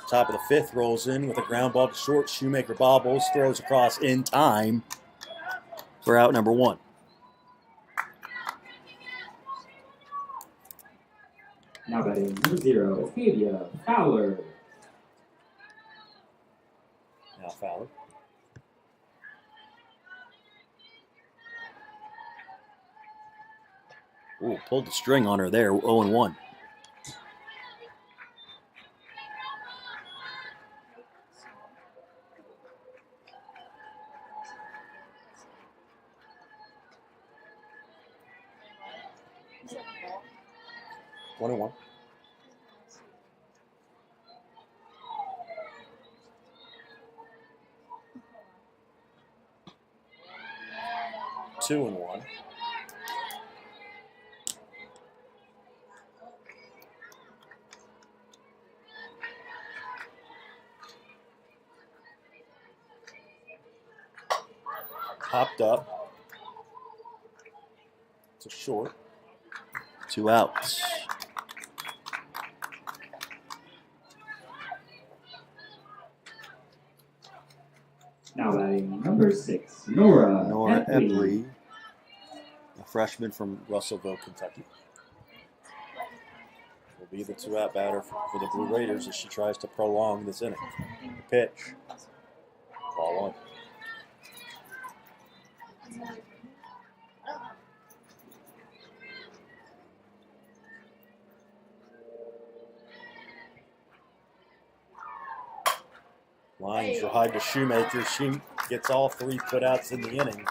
Top of the 5th rolls in with a ground ball to short. Shoemaker bobbles, throws across in time for out number 1. Now batting, number 0, Octavia Fowler. Now Fowler. Ooh, pulled the string on her there, 0-1. 21. Two and one. Popped up. It's a short. 2 outs. Now batting number 6, Nora Epley. Epley, a freshman from Russellville, Kentucky. Will be the 2-out batter for the Blue Raiders as she tries to prolong this inning. Pitch. Ball 1. Line drive to Shoemaker. She gets all 3 putouts in the inning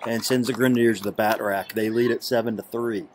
and sends the Grenadiers to the bat rack. They lead at 7-3.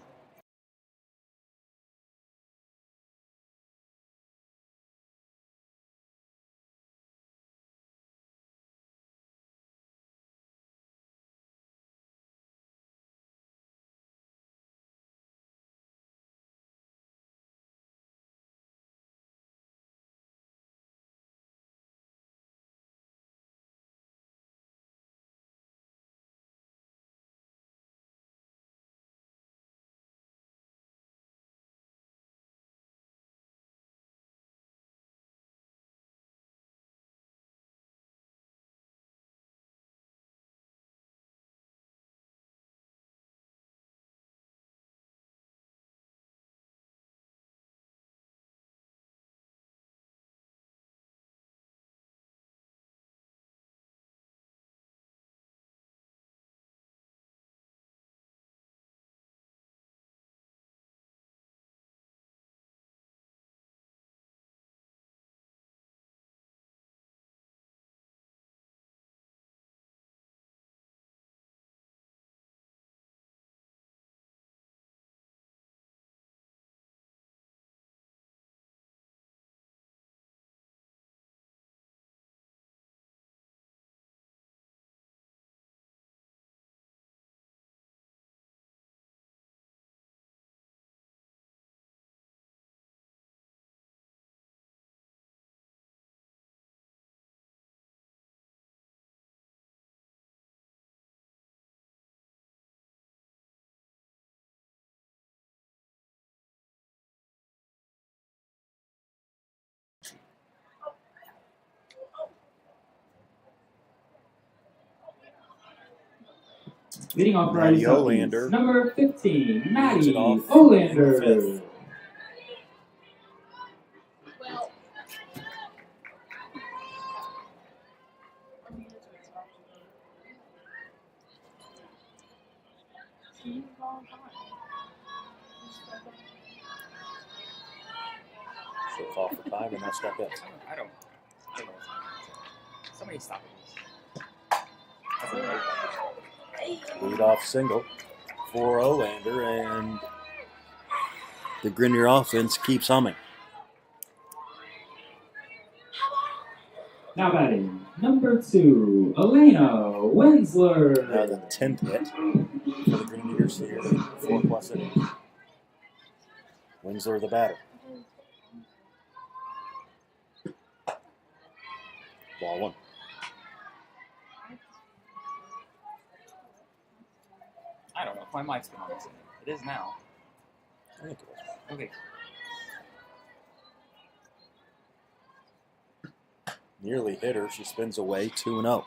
Leading off for Maddie Ice Olander. number 15, Leads Maddie it off Olander. in the 5th. She'll call for time and not step in. I don't know. Somebody stop it. Lead off single for Olander, and the Grenadier offense keeps humming. Now batting number 2, Elena Wensler. Now the 10th hit for the Grenadiers here, 4+ innings. Wensler the batter. Ball 1. I don't know if my mic's been on this. It is now. I think it was. Okay. Nearly hit her. She spins away, 2-0.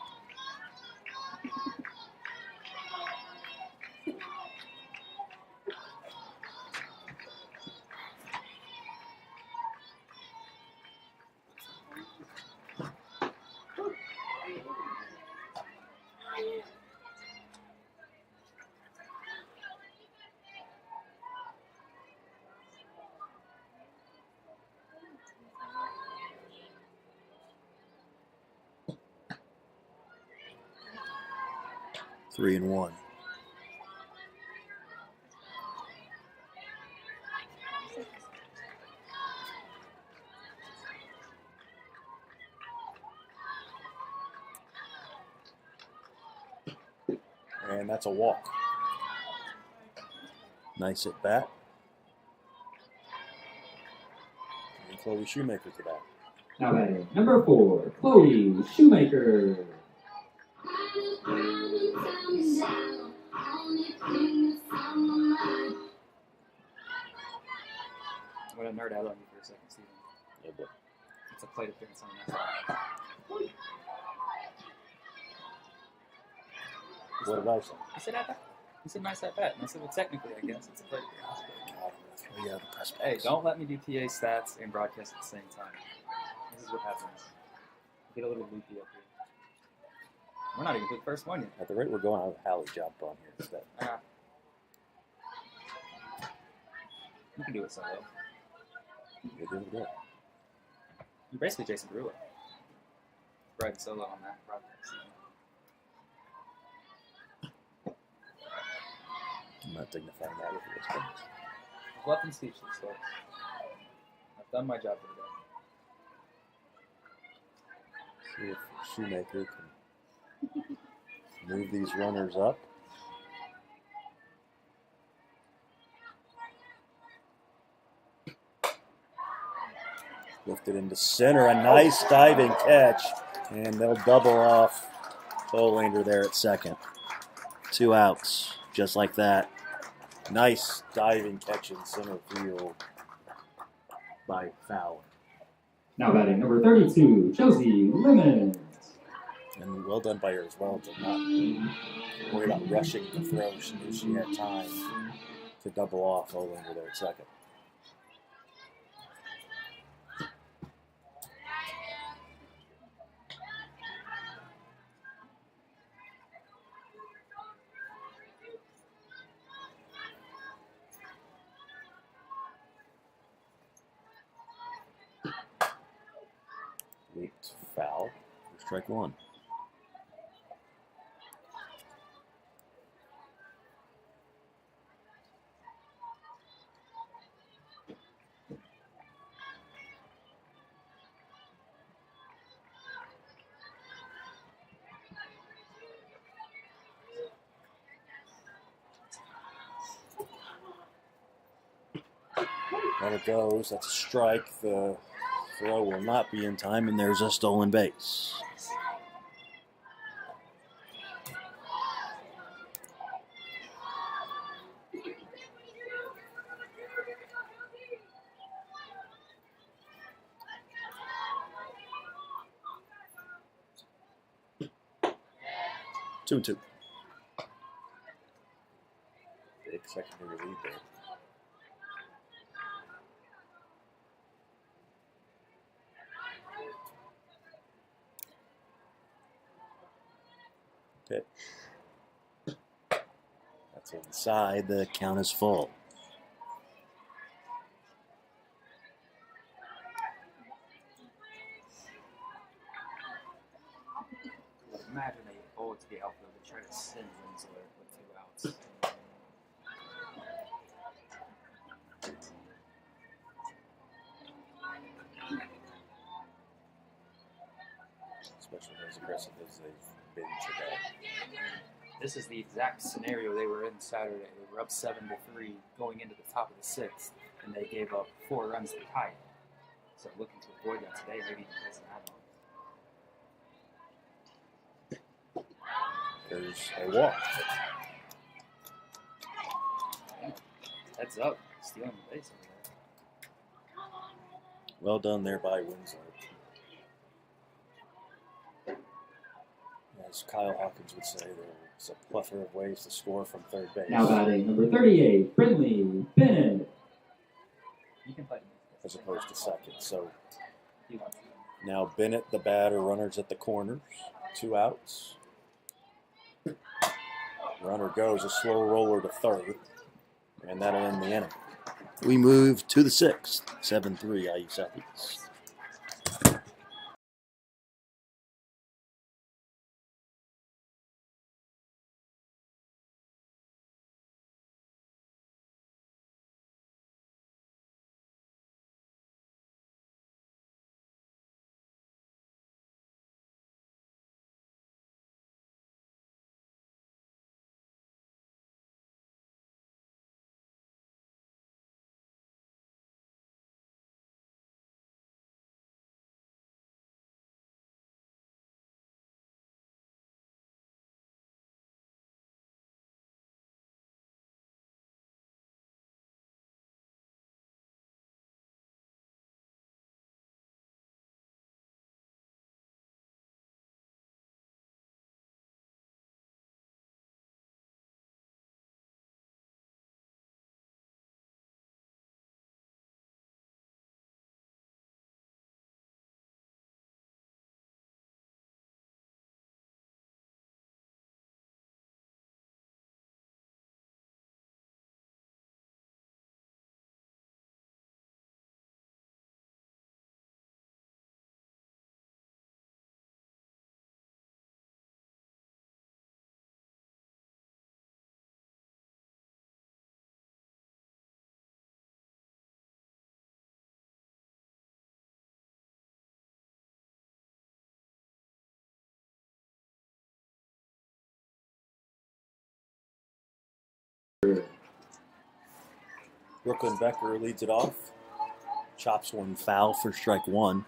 Three and one. And that's a walk. Nice at bat. And Chloe Shoemaker's at bat. Now batting number 4, Chloe Shoemaker. I'm going to nerd out on you for a second, Steven. Yeah, boy. It's a plate appearance on the next one. What did I say? You said at bat. You said nice at bat. And I said, well, technically, I guess it's a plate appearance. Oh, yeah, the press box. Hey, don't let me do PA stats and broadcast at the same time. This is what happens. Get a little loopy up here. We're not even the first one yet. At the rate we're going, I'll have Hallie jump on here instead. You can do it solo. You're doing good. You're basically Jason Brewer. Riding solo on that broadcast. I'm not dignifying that with this one. I've left him speechless, folks. I've done my job for the day. See if Shoemaker can move these runners up. Lifted into center, a nice diving catch, and they'll double off Olander there at second. 2 outs, just like that. Nice diving catch in center field by Fowler. Now batting number 32, Josie Lemons. And well done by her as well to not worry about rushing the throw. She knew she had time to double off Olander there at second. Leaped foul for strike 1. There it goes. That's a strike. The throw will not be in time, and there's a stolen base. Two and two. Big secondary lead there. Pitch. That's inside. The count is full. Imagine they go to the outfield and try to send Lindsey with 2 outs. Especially as aggressive as they've been today. This is the exact scenario they were in Saturday. They were up 7-3 going into the top of the 6th, and they gave up 4 runs to tie it. So looking to avoid that today, maybe he doesn't have one. There's a walk. Heads up, stealing the base over there. Well done there by Winslow. As Kyle Hawkins would say, there's a plethora of ways to score from third base. Now batting number 38, Brindley Bennett. You can play As opposed to second. So if you want to. now Bennett, the batter, runners at the corners. 2 outs. Runner goes, a slow roller to third. And that'll end the inning. We move to the 6th. 7-3 IU Southeast. Brooklyn Becker leads it off. Chops one foul for strike one.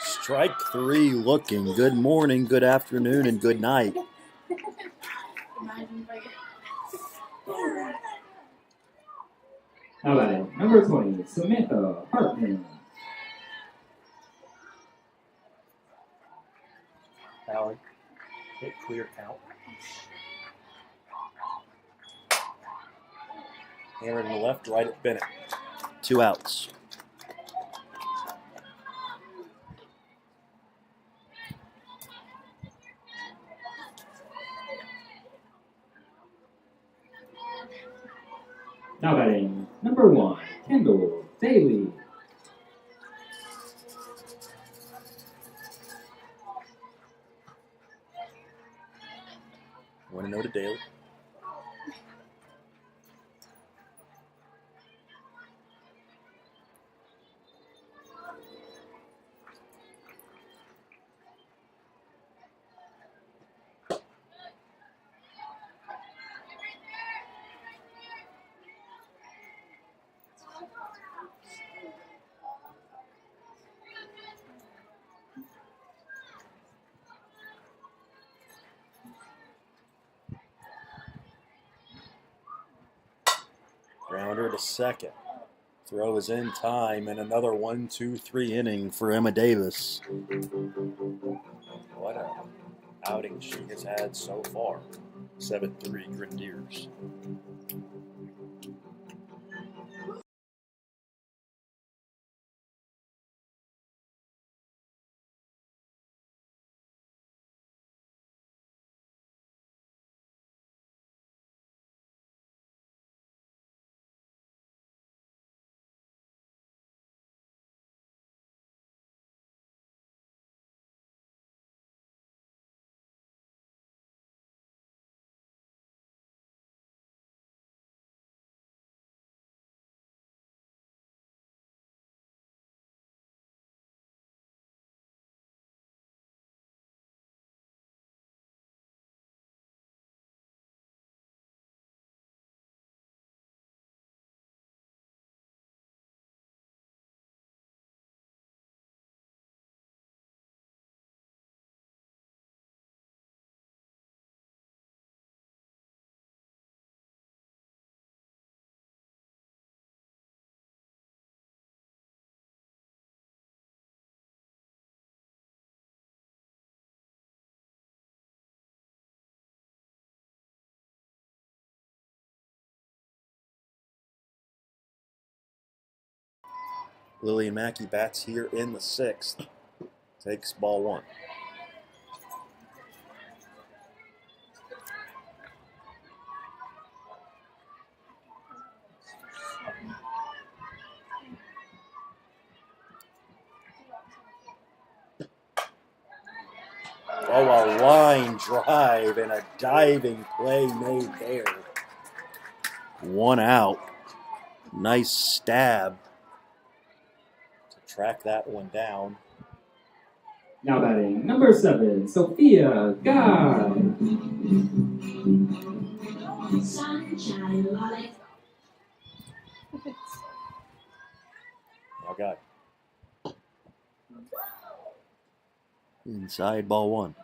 Strike three looking. Good morning, good afternoon, and good night. Imagine if I get. Now batting number 20, Samantha Hartman. Allie, hit clear count. Hammered in the left, right at Bennett. 2 outs. Now batting number 1, Kendall Daly. Want to know to Daly. Grounder to second. Throw is in time, and another 1-2-3 inning for Emma Davis. What a outing she has had so far. 7-3 Grenadiers. Lillian Mackey bats here in the 6th. Takes ball 1. Oh, a line drive and a diving play made there. 1 out. Nice stab to track that one down. Now batting number 7, Sophia Guy. Sunshine, light. Now got inside ball 1.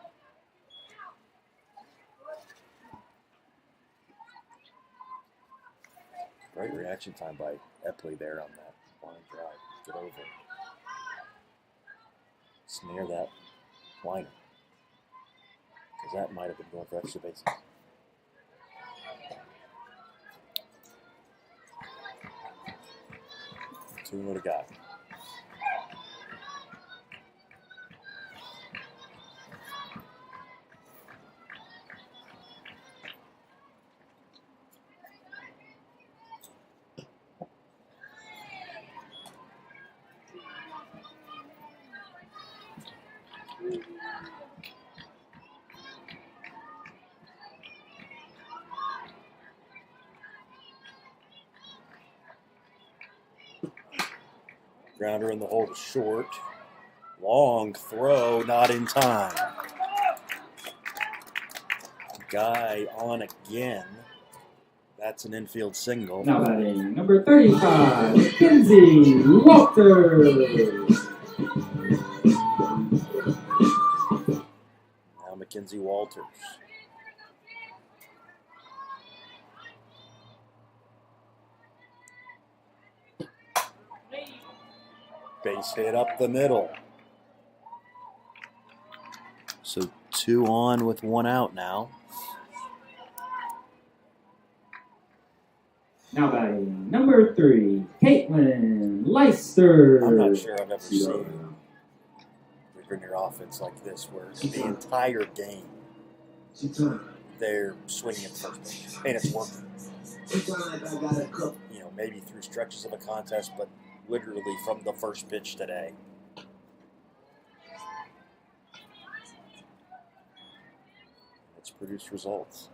Great reaction time by Epley there on that line drive. Get over. Snare that liner. Because that might have been going for extra bases. Two would have got. Grounder in the hole to short. Long throw, not in time. Guy on again. That's an infield single. Now batting number 35, Lindsey Walters. Now Mackenzie Walters. Base hit up the middle. So 2 on with 1 out now. Now batting number 3, Caitlin Leister. I'm not sure I've ever seen the Grenadier offense like this, where the entire game they're swinging at first base, and it's working. You know, maybe through stretches of a contest, but literally from the first pitch today. It's produced results.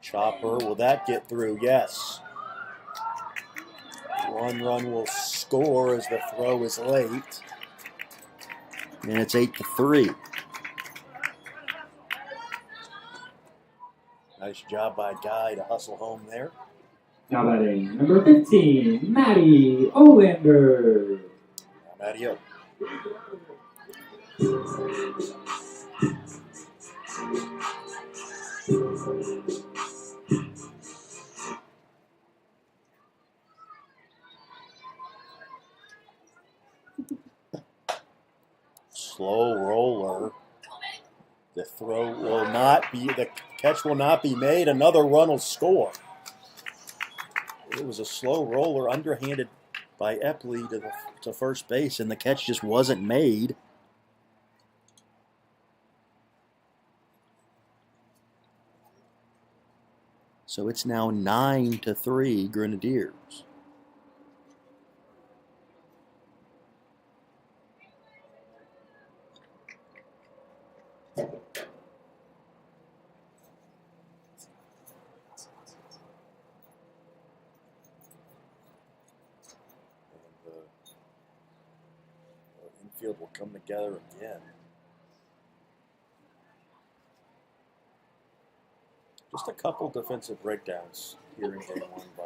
Chopper, will that get through? Yes. 1 run will score as the throw is late. And it's 8-3. Nice job by Guy to hustle home there. Now batting number 15, Maddie Olander. Now Matty O. Slow roller. The throw will not be, the catch will not be made. Another run will score. It was a slow roller underhanded by Epley to first base, and the catch just wasn't made. So it's now 9-3 Grenadiers. Infield will come together again. Just a couple defensive breakdowns here in game 1 by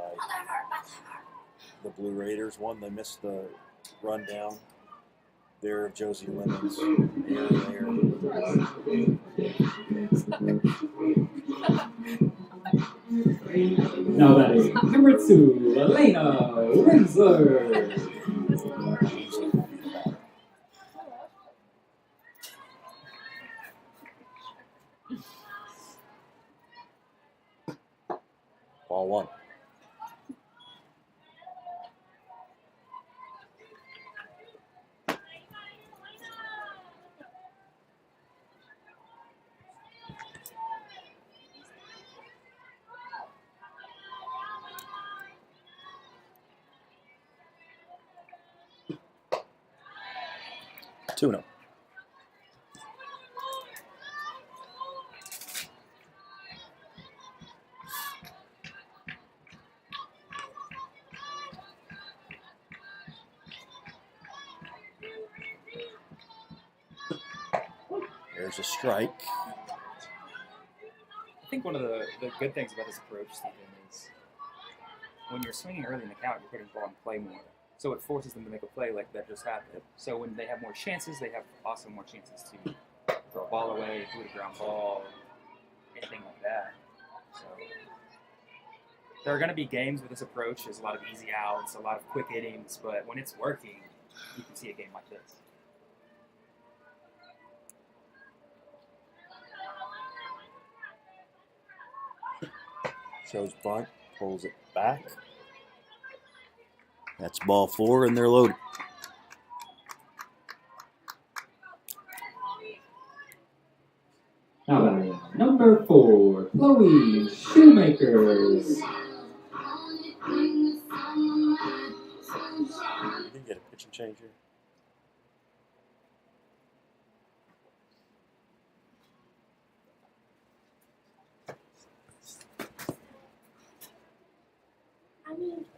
the Blue Raiders. One, they missed the rundown there of Josie Lemons. There. Now batting number 2, Elena Winsler. Ball 1. Two-no. There's a strike. I think one of the good things about this approach, Stephen, is when you're swinging early in the count, you're putting the ball in play more. So it forces them to make a play like that just happened. So when they have more chances, they have also more chances to throw a ball away, do a ground ball, anything like that. So there are going to be games with this approach. There's a lot of easy outs, a lot of quick innings, but when it's working, you can see a game like this. Shows bunt, pulls it back. That's ball 4, and they're loaded. Now batting number 4, Chloe Shoemakers. You didn't get a pitching change here.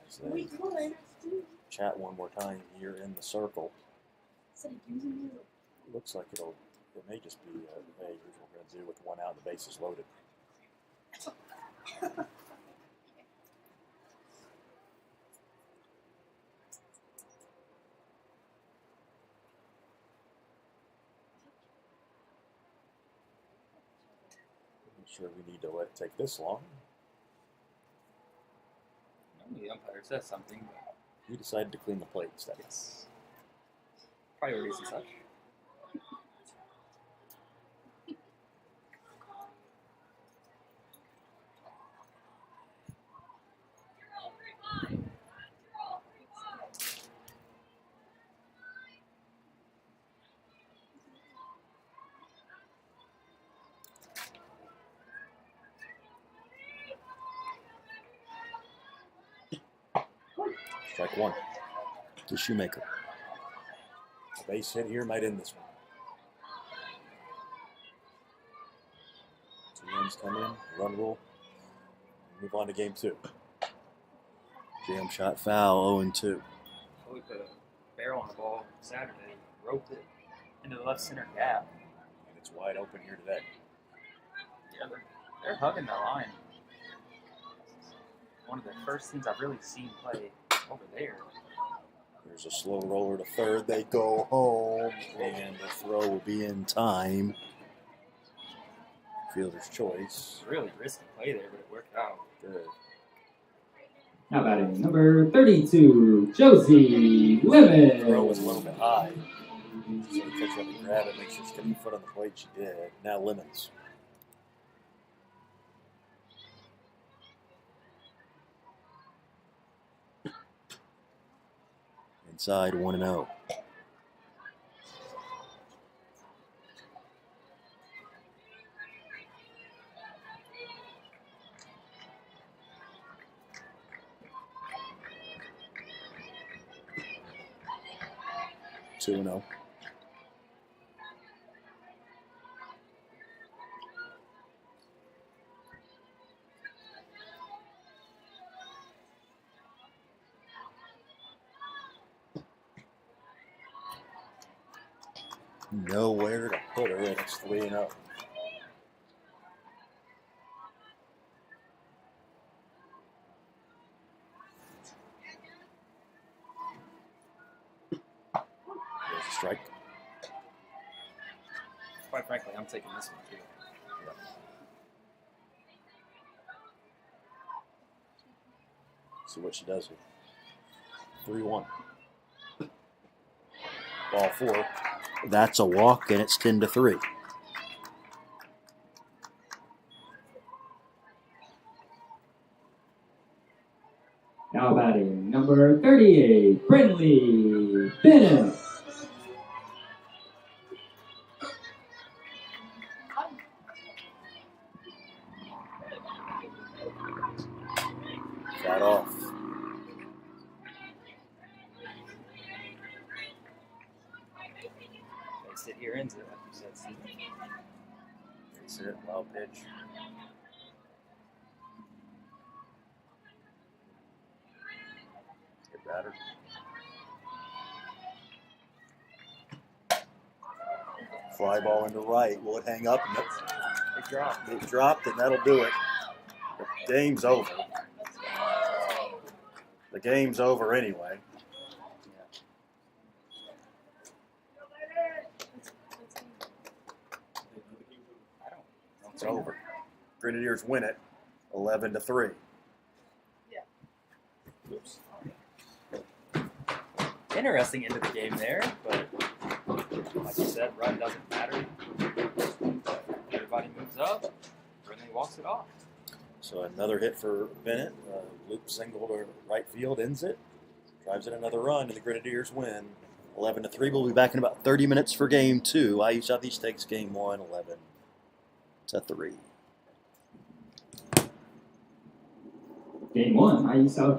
As they chat one more time here in the circle. Looks like it may just be hey, here's what we're going to do with one out, the base is loaded. I'm sure we need to let it take this long. The umpire says something, but We decided to clean the plate instead. yes. Priorities and such. Strike one to Shoemaker. A base hit here might end this one. Two runs come in, run rule. Move on to game two. Jam shot foul, 0-2. We put a barrel on the ball Saturday, roped it into the left center gap. And it's wide open here today. Yeah, they're hugging the line. One of the first teams I've really seen play over there. There's a slow roller to third. They go home, and the throw will be in time. Fielder's choice. Really risky play there, but it worked out. Good. Now batting number 32, Josie Lemon. Throw was a little bit high. So the catcher had to grab it, make sure she kept her foot on the plate. She did. Now Lemons. Inside 1-0. Two and 0. Nowhere to put her, and it's 3-0. There's a strike. Quite frankly, I'm taking this one too. See what she does here. 3-1. Ball 4. That's a walk, and it's 10-3. Now batting number 38, Brindley Bennett. Got off. They sit here ends it, like you said, Steve. That's it. Wild pitch. Good batter. Fly ball into right. Will it hang up? Nope. They dropped. It dropped, and that'll do it. The game's over. The game's over anyway. It's over. Grenadiers win it, 11-3. Oops. Interesting end of the game there, but like you said, run doesn't matter. Everybody moves up, Brindley walks it off. So another hit for Bennett. Loop single to right field ends it. Drives in another run, and the Grenadiers win 11-3. We'll be back in about 30 minutes for game 2. IU Southeast takes game 1, 11-3. Game 1, IU Southeast.